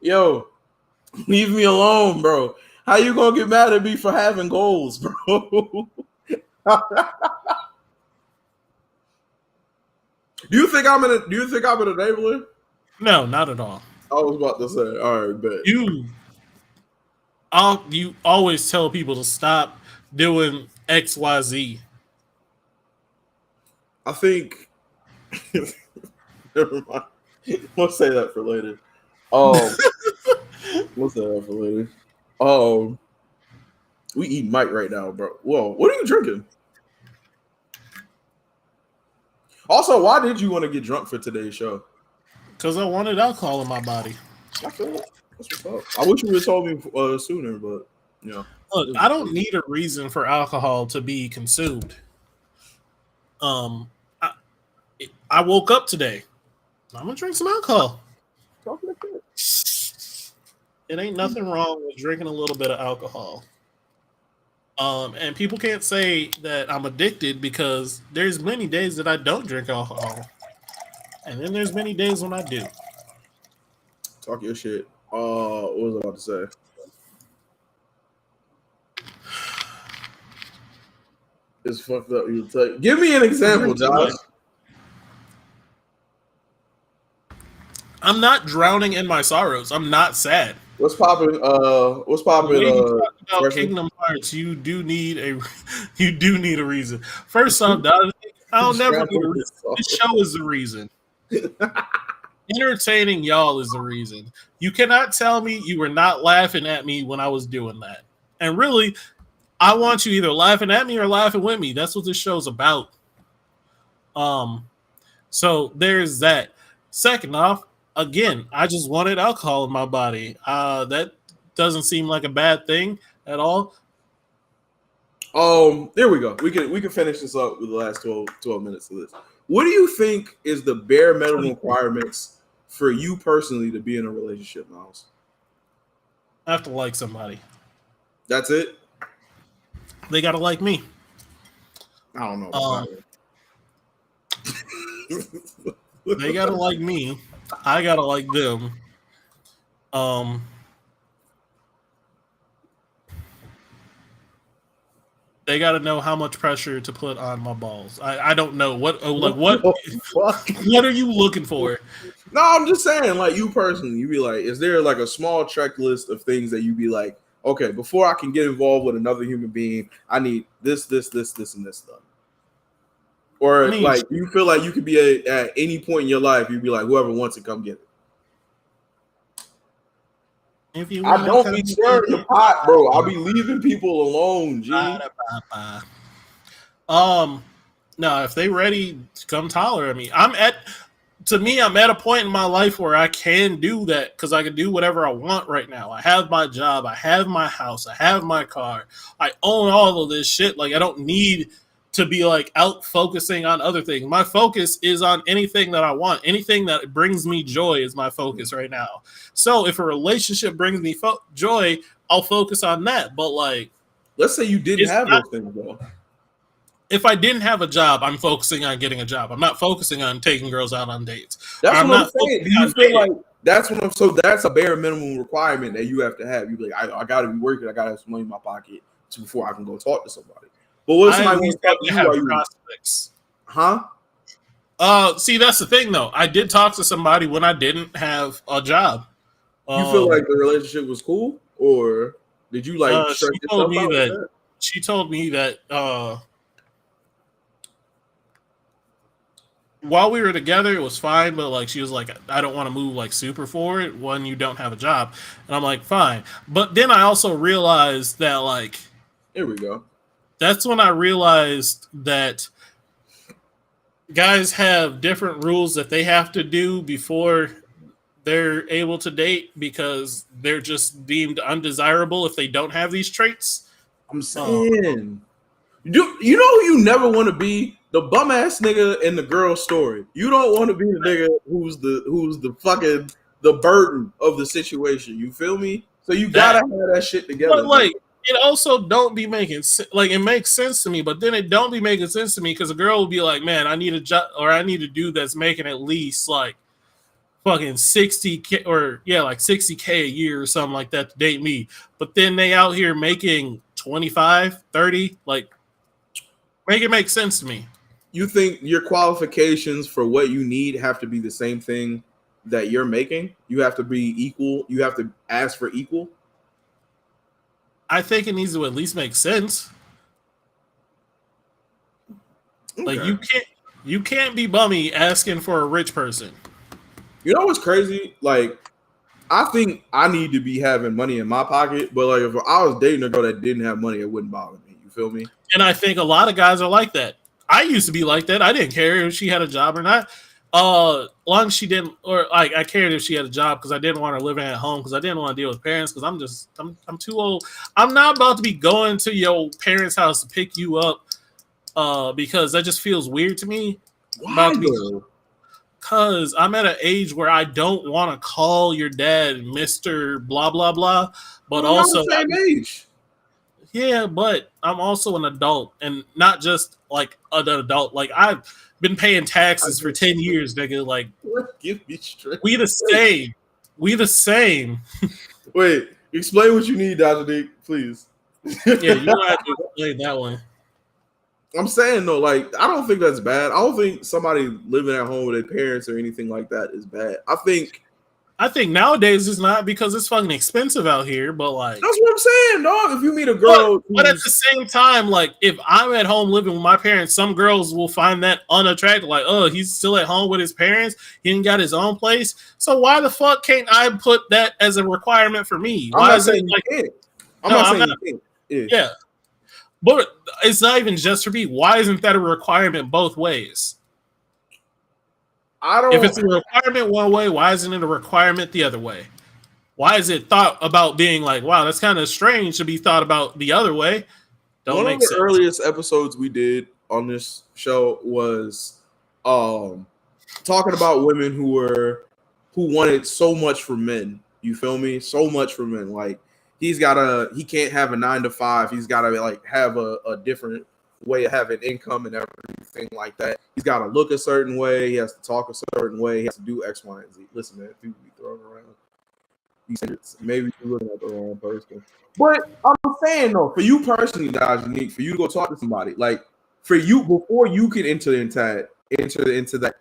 Yo, leave me alone, bro. How you gonna get mad at me for having goals, bro? Do you think I'm an enabler? No, not at all. I was about to say, all right, bet. You always tell people to stop doing XYZ. I think never mind. We'll say that for later. We'll say that for later. We eat Mike right now, bro. Whoa, what are you drinking? Also, why did you want to get drunk for today's show? Because I wanted alcohol in my body. I feel like that's what's up. I wish you would have told me sooner, but you know. Look, I don't need a reason for alcohol to be consumed. I woke up today. I'm gonna drink some alcohol. It ain't nothing wrong with drinking a little bit of alcohol. And people can't say that I'm addicted because there's many days that I don't drink alcohol. And then there's many days when I do. Talk your shit. What was I about to say? It's fucked up. You tell. Give me an example, Josh. I'm not drowning in my sorrows. I'm not sad. What's popping? What's popping? About Kingdom Hearts, you do need a reason. First off, I'll never need a reason. This show is the reason. Entertaining y'all is the reason. You cannot tell me you were not laughing at me when I was doing that. And really, I want you either laughing at me or laughing with me. That's what this show's about. So there's that. Second off, again, I just wanted alcohol in my body. That doesn't seem like a bad thing at all. There we go. We can finish this up with the last 12 minutes of this. What do you think is the bare minimum requirements for you personally to be in a relationship, Miles? I have to like somebody. That's it? They gotta like me. I don't know. They gotta like me. I gotta like them. They gotta know how much pressure to put on my balls. I don't know what are you looking for? No, I'm just saying, like you personally, you be like, is there like a small checklist of things that you be like, okay, before I can get involved with another human being, I need this, and this done. Or I mean, like you feel like you could be at any point in your life, you'd be like, whoever wants it, come get it. if you I want to don't come be stirring the pot, bro. I'll be leaving people alone, G. No, if they ready to come tolerate me, I'm at a point in my life where I can do that because I can do whatever I want right now. I have my job, I have my house, I have my car, I own all of this shit. Like I don't need to be like out focusing on other things. My focus is on anything that I want. Anything that brings me joy is my focus right now. So if a relationship brings me joy, I'll focus on that. But like, let's say you didn't have not, those things, though. if I didn't have a job, I'm focusing on getting a job. I'm not focusing on taking girls out on dates. That's I'm what I'm not saying. Do you feel like that's what I'm? So that's a bare minimum requirement that you have to have. You be like, I got to be working. I got to have some money in my pocket before I can go talk to somebody. But what if somebody wants to talk to you while you prospects? Huh? See, that's the thing, though. I did talk to somebody when I didn't have a job. You feel like the relationship was cool, or did you like stress yourself out with that? She told me that while we were together, it was fine, but like she was like, I don't want to move like super forward when you don't have a job. And I'm like, fine. But then I also realized that like, here we go. That's when I realized that guys have different rules that they have to do before they're able to date because they're just deemed undesirable if they don't have these traits. I'm saying, you know who you never want to be? The bum ass nigga in the girl story. You don't want to be the nigga who's the fucking the burden of the situation. You feel me? So you gotta have that shit together. But like, it also don't be making like it makes sense to me, but then it don't be making sense to me because a girl will be like, man, I need a job or I need a dude that's making at least like fucking 60K or like 60K a year or something like that to date me. But then they out here making 25, 30, like make it make sense to me. You think your qualifications for what you need have to be the same thing that you're making? You have to be equal. You have to ask for equal. I think it needs to at least make sense. Okay. Like you can't be bummy asking for a rich person. You know what's crazy? Like, I think I need to be having money in my pocket, but like if I was dating a girl that didn't have money, it wouldn't bother me. You feel me? And I think a lot of guys are like that. I used to be like that. I didn't care if she had a job or not. Long as she didn't, or like I cared if she had a job because I didn't want her living at home because I didn't want to deal with parents because I'm too old. I'm not about to be going to your parents' house to pick you up because that just feels weird to me. Why because I'm at an age where I don't want to call your dad Mr. blah blah blah, but we're also the same age. Yeah, but I'm also an adult and not just like an adult. Like I've been paying taxes for 10 years, nigga. Like, give me straight. We the same. We the same. Wait, explain what you need, Dr. D, please. Yeah, you don't have to explain that one. I'm saying though, like I don't think that's bad. I don't think somebody living at home with their parents or anything like that is bad. I think nowadays it's not because it's fucking expensive out here, but like that's what I'm saying, dog. If you meet a girl, but at the same time, like if I'm at home living with my parents, some girls will find that unattractive. Like, oh, he's still at home with his parents. He ain't got his own place. So why the fuck can't I put that as a requirement for me? Why is it like? I'm not saying you can't. Yeah, but it's not even just for me. Why isn't that a requirement both ways? If it's a requirement one way, why isn't it a requirement the other way? Why is it thought about being like, wow, that's kind of strange to be thought about the other way? One of the earliest episodes we did on this show was talking about women who wanted so much from men. You feel me? So much from men. Like he can't have a 9 to 5. He's got to like have a different way of having income and everything like that. He's got to look a certain way. He has to talk a certain way. He has to do X, Y, and Z. Listen, man, people be throwing around these things. Maybe you're looking at the wrong person. But I'm saying though, for you personally, Dominique, for you to go talk to somebody, like for you before you can enter into that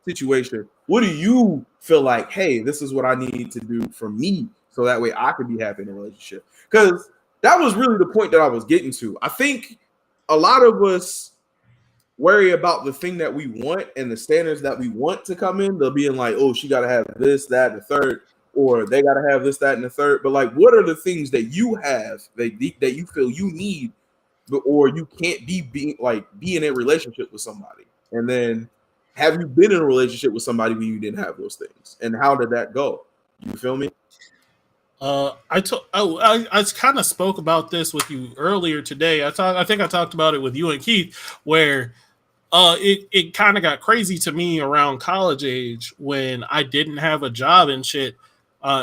situation, what do you feel like? Hey, this is what I need to do for me, so that way I can be happy in a relationship. Because that was really the point that I was getting to. I think a lot of us worry about the thing that we want and the standards that we want to come in. They'll be in like, oh, she got to have this, that, and the third, or they got to have this, that, and the third. But like, what are the things that you have that you feel you need, or you can't be in a relationship with somebody? And then, have you been in a relationship with somebody when you didn't have those things, and how did that go? You feel me? I kind of spoke about this with you earlier today. I think I talked about it with you and Keith, where it kind of got crazy to me around college age when I didn't have a job and shit.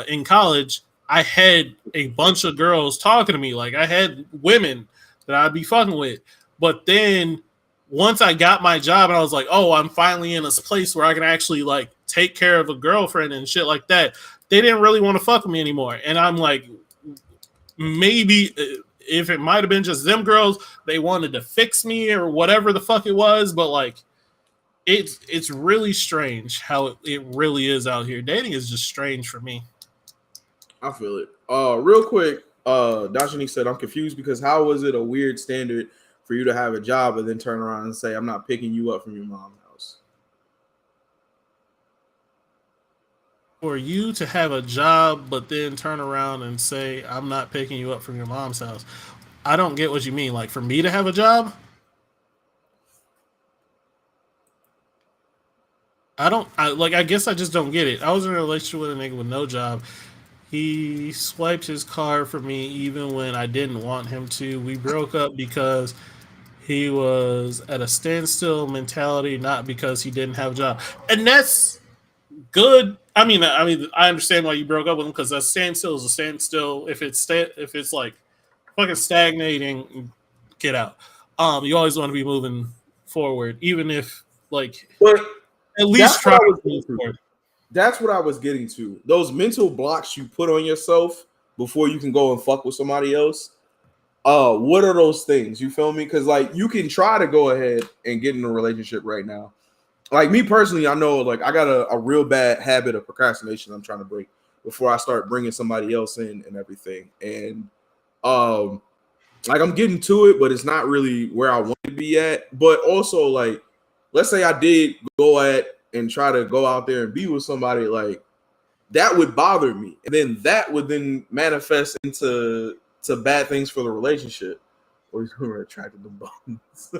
In college, I had a bunch of girls talking to me, like I had women that I'd be fucking with. But then once I got my job and I was like, oh, I'm finally in this place where I can actually like take care of a girlfriend and shit like that, they didn't really want to fuck with me anymore. And I'm like, maybe if it might have been just them girls, they wanted to fix me or whatever the fuck it was. But like, it's really strange how it really is out here. Dating is just strange for me. I feel it. Real quick, Dashani said, I'm confused because how was it a weird standard for you to have a job and then turn around and say, I'm not picking you up from your mom's house? For you to have a job, but then turn around and say, I'm not picking you up from your mom's house. I don't get what you mean. Like, for me to have a job? I guess I just don't get it. I was in a relationship with a nigga with no job. He swiped his card for me even when I didn't want him to. We broke up because he was at a standstill mentality, not because he didn't have a job. And that's good. I mean, I understand why you broke up with him because a standstill is a standstill. If it's like fucking stagnating, get out. You always want to be moving forward, even if like but at least try to move forward. That's what I was getting to. Those mental blocks you put on yourself before you can go and fuck with somebody else. What are those things? You feel me? Because like you can try to go ahead and get in a relationship right now. Like me personally, I know like I got a real bad habit of procrastination I'm trying to break before I start bringing somebody else in and everything. And like I'm getting to it, but it's not really where I want to be at. But also like, let's say I did go at and try to go out there and be with somebody, like that would bother me. And then that would then manifest into bad things for the relationship. Or you're attracted to bums.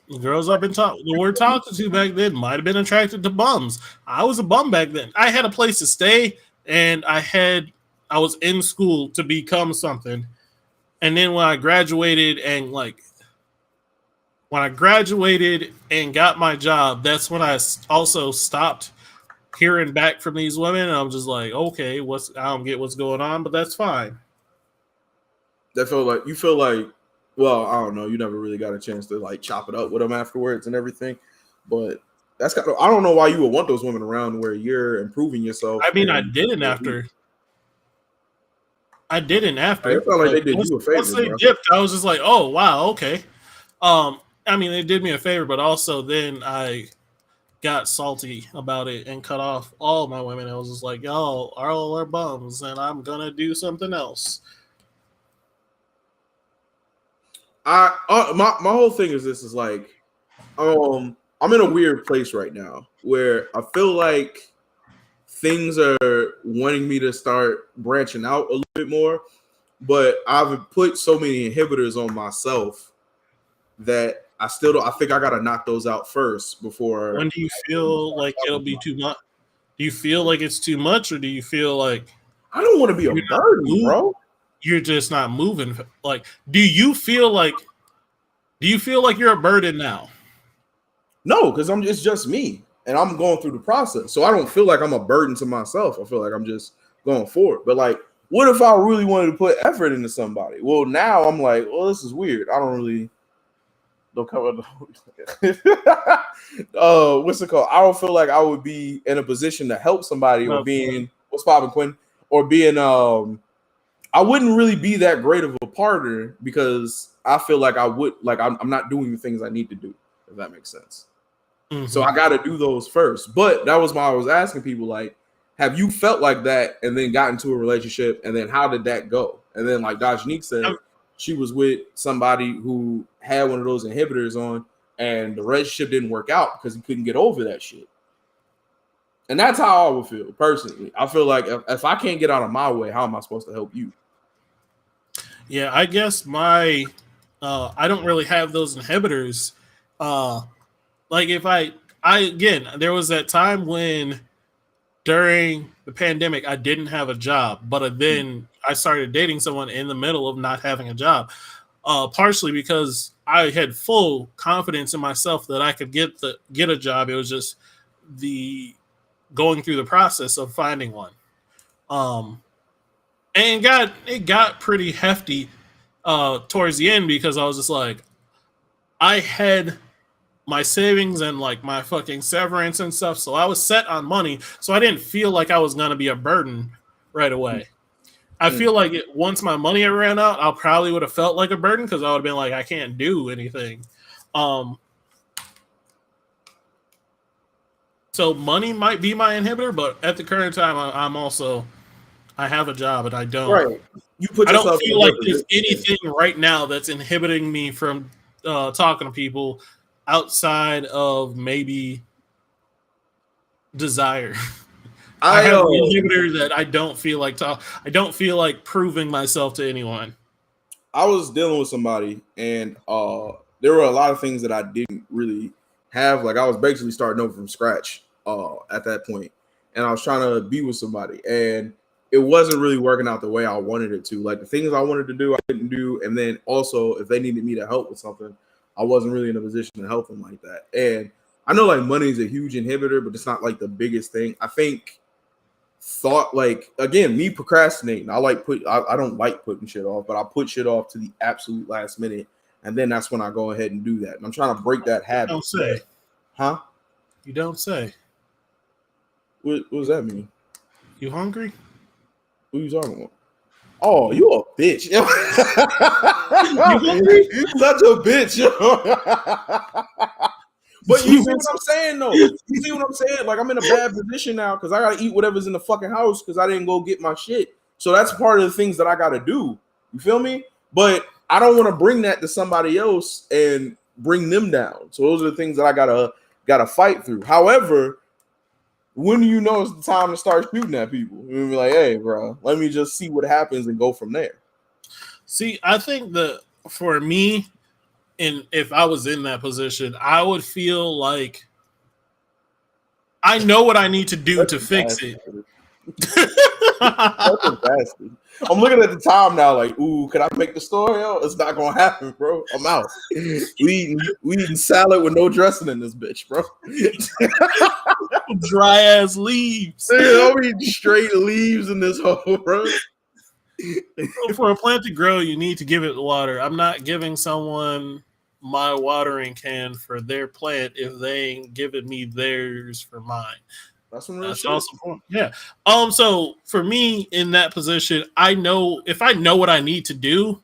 The girls I've been we're talking to back then might have been attracted to bums. I was a bum back then. I had a place to stay and I was in school to become something. And then when I graduated and got my job, that's when I also stopped hearing back from these women. And I'm just like, okay, I don't get what's going on, but that's fine. That you feel like, well, I don't know. You never really got a chance to like chop it up with them afterwards and everything, but that's kind of, I don't know why you would want those women around where you're improving yourself. I mean, I didn't after. I felt like they did you a favor. Once they dipped, I was just like, oh wow, okay. I mean, they did me a favor, but also then I got salty about it and cut off all my women. I was just like, y'all all are bums, and I'm gonna do something else. My whole thing is this is like, I'm in a weird place right now where I feel like things are wanting me to start branching out a little bit more, but I've put so many inhibitors on myself that I think I gotta knock those out first before. When do you feel like it'll be too much? Do you feel like it's too much, or do you feel like I don't want to be a burden, bro? You're just not moving. Like, do you feel like you're a burden now? No, because it's just me and I'm going through the process. So I don't feel like I'm a burden to myself. I feel like I'm just going forward. But like, what if I really wanted to put effort into somebody? Well, now I'm like, well, this is weird. I don't cover what's it called? I don't feel like I would be in a position to help somebody or being what's poppin' Quinn or being I wouldn't really be that great of a partner because I feel like I'm not doing the things I need to do, if that makes sense. Mm-hmm. So I got to do those first. But that was why I was asking people, like, have you felt like that and then got into a relationship and then how did that go? And then like Dajanique said, she was with somebody who had one of those inhibitors on. and the relationship didn't work out because he couldn't get over that shit. And that's how I would feel personally. I feel like if I can't get out of my way, how am I supposed to help you? Yeah, I guess I don't really have those inhibitors. Like if I again, there was that time when during the pandemic I didn't have a job, but then I started dating someone in the middle of not having a job. Partially because I had full confidence in myself that I could get a job. It was just the going through the process of finding one. And it got pretty hefty towards the end because I was just like, I had my savings and like my fucking severance and stuff, so I was set on money, so I didn't feel like I was gonna be a burden right away. I feel like once my money ran out, I probably would have felt like a burden because I would have been like, I can't do anything. So money might be my inhibitor, but at the current time, I have a job and I don't. Right. I don't feel like there's anything right now that's inhibiting me from talking to people outside of maybe desire. I have an inhibitor that I don't feel like I don't feel like proving myself to anyone. I was dealing with somebody, and there were a lot of things that I didn't really have. Like I was basically starting over from scratch at that point, and I was trying to be with somebody, and it wasn't really working out the way I wanted it to. Like the things I wanted to do, I didn't do, and then also if they needed me to help with something, I wasn't really in a position to help them like that. And I know like money is a huge inhibitor, but it's not like the biggest thing. I think thought like again, me procrastinating. I don't like putting shit off, but I put shit off to the absolute last minute, and then that's when I go ahead and do that. And I'm trying to break that habit. Don't say, huh? You don't say. What does that mean? You hungry? Who you talking about? Oh, you a bitch. You hungry? You such a bitch. But you see what I'm saying, though? You see what I'm saying? Like, I'm in a bad position now because I got to eat whatever's in the fucking house because I didn't go get my shit. So that's part of the things that I got to do. You feel me? But I don't want to bring that to somebody else and bring them down. So those are the things that I gotta fight through. However, when do you know it's the time to start shooting at people? You'll be like, hey, bro, let me just see what happens and go from there. See, I think that for me, and if I was in that position, I would feel like I know what I need to do to fix it. I'm looking at the time now, like, ooh, can I make the story? Yo, it's not gonna happen, bro. I'm out. We eating salad with no dressing in this bitch, bro. Dry ass leaves. I'm eating straight leaves in this hole, bro. For a plant to grow, you need to give it water. I'm not giving someone my watering can for their plant if they ain't giving me theirs for mine. That's awesome. Yeah. So for me in that position, I know if I know what I need to do,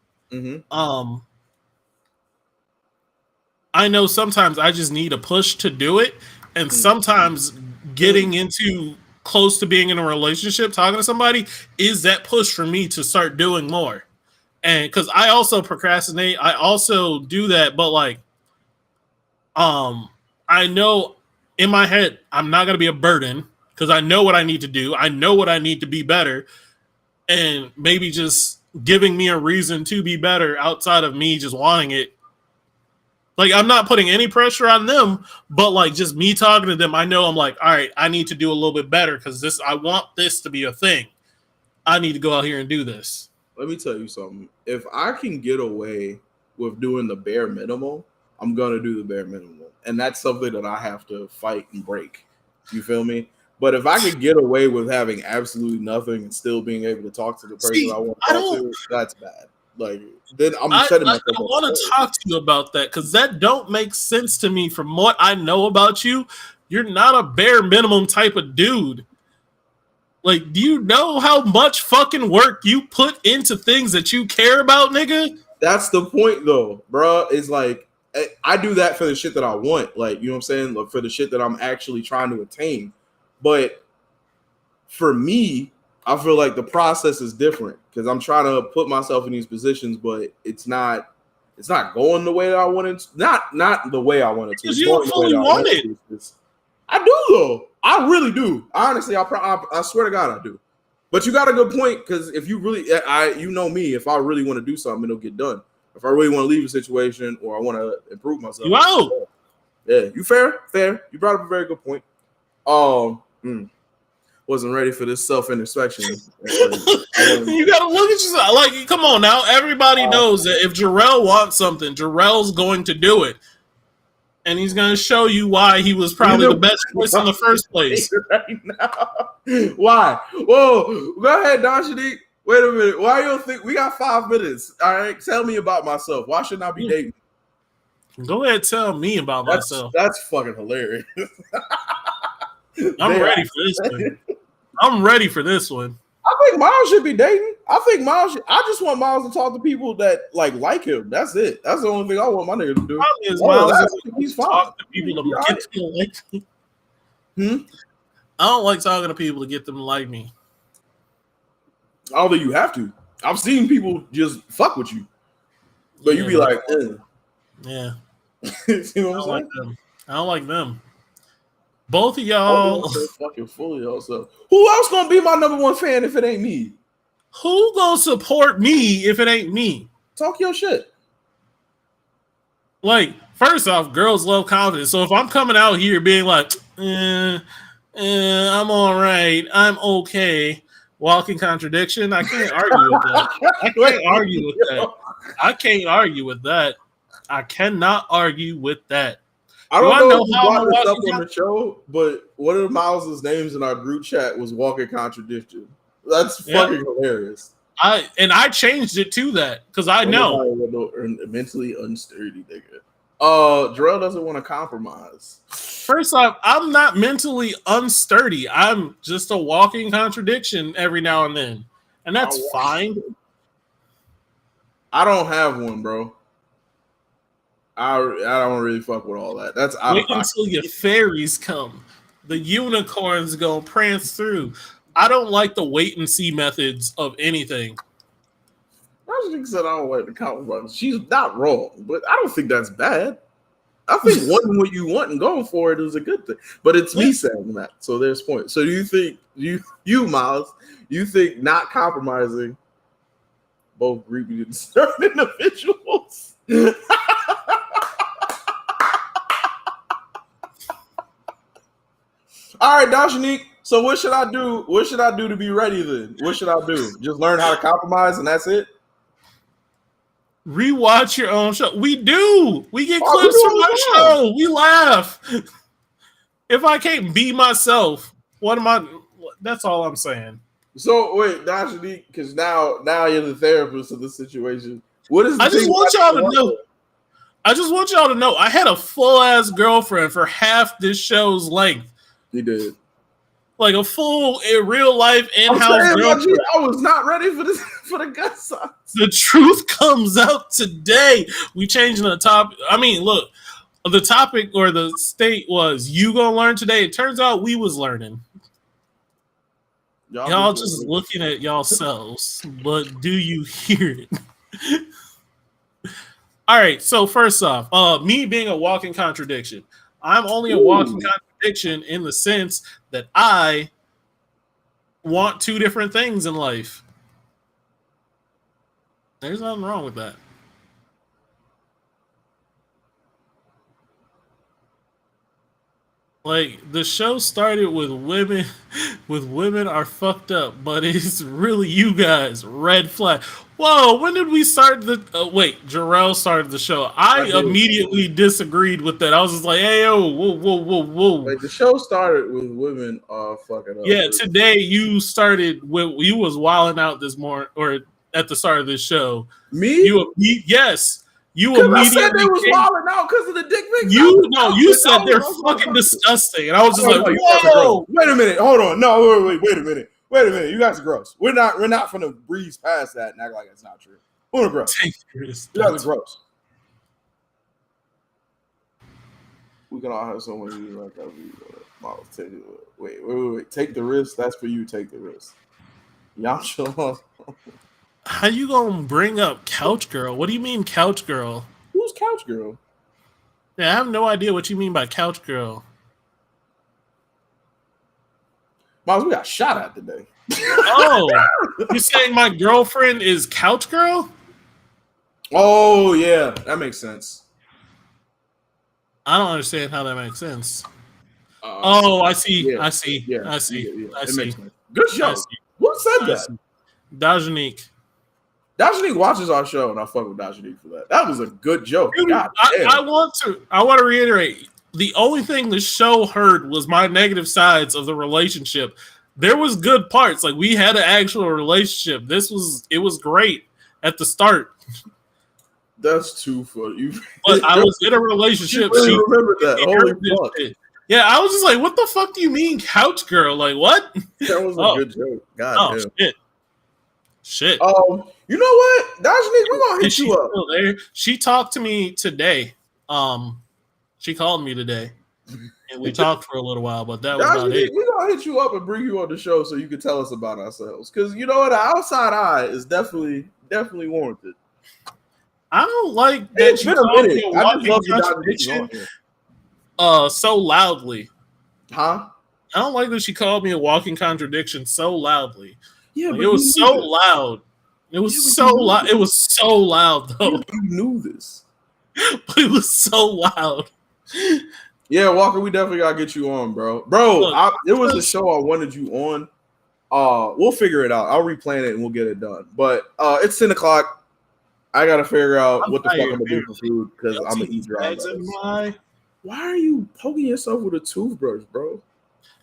I know sometimes I just need a push to do it. And sometimes getting into close to being in a relationship, talking to somebody is that push for me to start doing more. And because I also procrastinate, I also do that, but like, I know in my head I'm not gonna be a burden because I know what I need to do. I know what I need to be better, and maybe just giving me a reason to be better outside of me just wanting it. Like I'm not putting any pressure on them, but like just me talking to them, I know I'm like, all right, I need to do a little bit better because I want this to be a thing. I need to go out here and do this. Let me tell you something. If I can get away with doing the bare minimum, I'm going to do the bare minimum. And that's something that I have to fight and break. You feel me? But if I could get away with having absolutely nothing and still being able to talk to the person I want to talk to, that's bad. Like, then I'm setting myself up. I want to talk to you about that because that don't make sense to me from what I know about you. You're not a bare minimum type of dude. Like, do you know how much fucking work you put into things that you care about, nigga? That's the point, though, bro. It's like, I do that for the shit that I want. Like, you know what I'm saying? Like, for the shit that I'm actually trying to attain. But for me, I feel like the process is different because I'm trying to put myself in these positions, but it's not it's not going the way that I wanted to. Not the way I wanted to. Because you don't fully want it. I do though. I really do. Honestly, I swear to God, I do. But you got a good point, because if you really, you know me, if I really want to do something, it'll get done. If I really want to leave a situation or I want to improve myself, you out. Yeah, you fair. You brought up a very good point. Wasn't ready for this self-introspection. You gotta look at yourself. Like, come on now. Everybody knows that if Jarrell wants something, Jarrell's going to do it. And he's going to show you why he was probably the best choice in the first place. Right now. Why? Whoa, go ahead, Don Shanique. Wait a minute. Why you don't think we got 5 minutes? All right, tell me about myself. Why shouldn't I be dating? Go ahead, tell me about myself. That's fucking hilarious. I'm ready for this one. I'm ready for this one. I think Miles should be dating. I just want Miles to talk to people that like him. That's it. That's the only thing I want my nigga to do. He's fine. Talk to people to get to like me. I don't like talking to people to get them to like me. I don't think you have to. I've seen people just fuck with you, but you be like, yeah. You know what I'm saying? I don't like them. Both of y'all fucking fully also. Who else gonna be my number one fan if it ain't me? Who gonna support me if it ain't me? Talk your shit. Like, first off, girls love confidence. So if I'm coming out here being like, I'm all right, I'm okay, walking contradiction, I can't argue with that. I can't argue with that. I cannot argue with that. I don't know who brought this up on the show, but one of Miles's names in our group chat was walking contradiction. That's fucking hilarious. I changed it to that because I know mentally unsturdy nigga. Jarrell doesn't want to compromise. First off, I'm not mentally unsturdy. I'm just a walking contradiction every now and then, and that's fine. I don't have one, bro. I don't really fuck with all that. That's wait until your fairies come. The unicorns go prance through. I don't like the wait and see methods of anything. I said I don't like the compromise. She's not wrong, but I don't think that's bad. I think wanting what you want and going for it is a good thing. But it's me saying that, so there's point. So do you think you Miles? You think not compromising both creepy and certain individuals? All right, Dashanique. So what should I do? What should I do to be ready then? What should I do? Just learn how to compromise and that's it? Rewatch your own show. We do. We get clips from my show. We laugh. If I can't be myself, what am I? That's all I'm saying. So wait, Dashanique, because now you're the therapist of the situation. What is? I just want y'all to know. I just want y'all to know. I had a full ass girlfriend for half this show's length. You did. Like a full in real life in-house girlfriend. I was not ready for this for the gut side. The truth comes out today. We changing the topic. I mean, look, the topic or the state was you gonna learn today. It turns out we was learning. Y'all just looking at yourselves, but do you hear it? All right. So first off, me being a walking contradiction. I'm only a walking contradiction in the sense that I want two different things in life. There's nothing wrong with that. Like, the show started with women are fucked up, but it's really you guys. Red flag. Whoa, when did we start the Jarrell started the show. I immediately disagreed with that. I was just like, hey, yo, whoa. Wait, the show started with women are fucking up. Yeah, today you started with, you was wilding out this morning, or at the start of this show. Me? Yes. You immediately I said they was wilding out because of the dick pics. You said they're fucking disgusting, and I was just like, whoa! Wait a minute, hold on, no, wait a minute. You guys are gross. We're not gonna breeze past that and act like it's not true. We're gross. You guys are gross. We can all have someone who like that. Models take it. Wait. Take the risk. That's for you. Take the risk. Y'all show. How you gonna bring up Couch Girl? What do you mean Couch Girl? couch girl. Yeah, I have no idea what you mean by couch girl. Miles, we got shot at today. Oh, you're saying my girlfriend is couch girl? Oh yeah, that makes sense. I don't understand how that makes sense. I see. Yeah, I see. yeah, I see. yeah, I it see. makes sense. Good show. I see. Who said I that? see. Dajanique. Dajanique watches our show, and I fuck with Dajanique for that. That was a good joke. Dude, God damn. I want to reiterate. The only thing the show heard was my negative sides of the relationship. There was good parts. Like, we had an actual relationship. It was great at the start. That's too funny. But I was in a relationship. You really remember that? Holy fuck. Shit. Yeah, I was just like, what the fuck do you mean couch girl? Like, what? That was a good joke. God damn. Shit. You know what? Dajanique, we're gonna hit Is she you up. still there? She talked to me today. She called me today. And we talked for a little while, but that was about it. We're gonna hit you up and bring you on the show so you can tell us about ourselves. Because you know what, the outside eye is definitely warranted. I don't like that It's she been a called minute. me a I just walking love your contradiction Dajanique. so loudly. Huh? I don't like that she called me a walking contradiction so loudly. Yeah, Like, but it was so loud. It was so loud. It was so loud though. You knew this. But it was so loud. Yeah, Walker, we definitely gotta get you on, bro. Look, it was a show I wanted you on. We'll figure it out. I'll replan it and we'll get it done. But it's 10 o'clock. I gotta figure out what the fuck I'm gonna do for food because I'm gonna eat dry. Why are you poking yourself with a toothbrush, bro?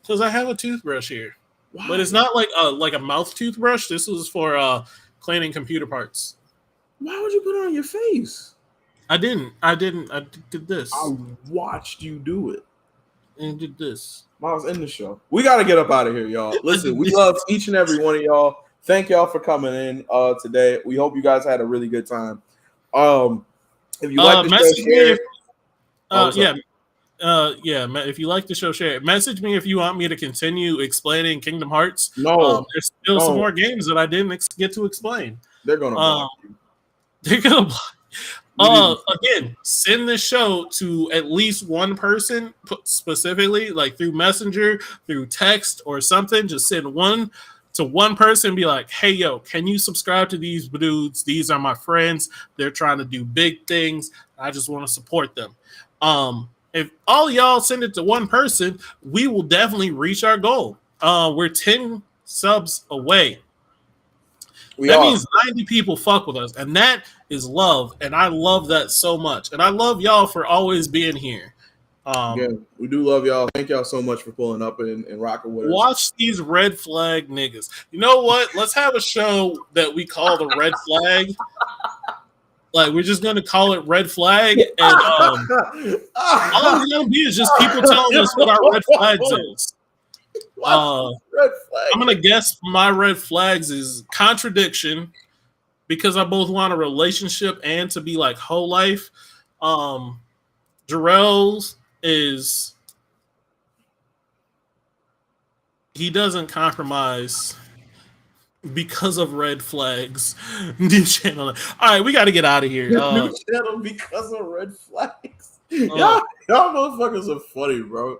Because I have a toothbrush here. Why? But it's not like a mouth toothbrush. This was for cleaning computer parts. Why would you put it on your face? I didn't. I did this. I watched you do it. And did this. Miles, in the show. We got to get up out of here, y'all. Listen, we love each and every one of y'all. Thank y'all for coming in today. We hope you guys had a really good time. If you like the show, share it. If you like the show, share it. Message me if you want me to continue explaining Kingdom Hearts. No, there's still some more games that I didn't get to explain. They're gonna block you. They're gonna block. Again, send this show to at least one person specifically, like through Messenger, through text, or something. Just send one to one person. Be like, hey, yo, can you subscribe to these dudes? These are my friends. They're trying to do big things. I just want to support them. If all y'all send it to one person, we will definitely reach our goal. We're 10 subs away. That means 90 people fuck with us, and that is love, and I love that so much. And I love y'all for always being here. We do love y'all. Thank y'all so much for pulling up and rocking with us. Watch these red flag niggas. You know what? Let's have a show that we call the red flag. Like, we're just gonna call it red flag, and all it's gonna be is just people telling us what our red flags is. Red flag. I'm gonna guess my red flags is contradiction, because I both want a relationship and to be like whole life. Jarrell's is he doesn't compromise because of red flags. New channel. All right, we got to get out of here. New channel because of red flags. Y'all motherfuckers are funny, bro.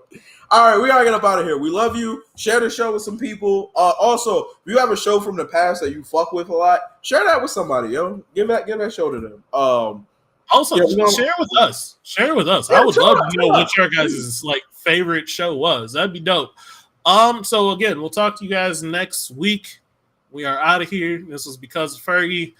All right, we gotta get up out of here. We love you. Share the show with some people. Also, if you have a show from the past that you fuck with a lot, share that with somebody, yo. Give that show to them. Also, share with us. Share with us. I would love to know what your guys' like favorite show was. That'd be dope. So again, we'll talk to you guys next week. We are out of here. This was Because of Fergie.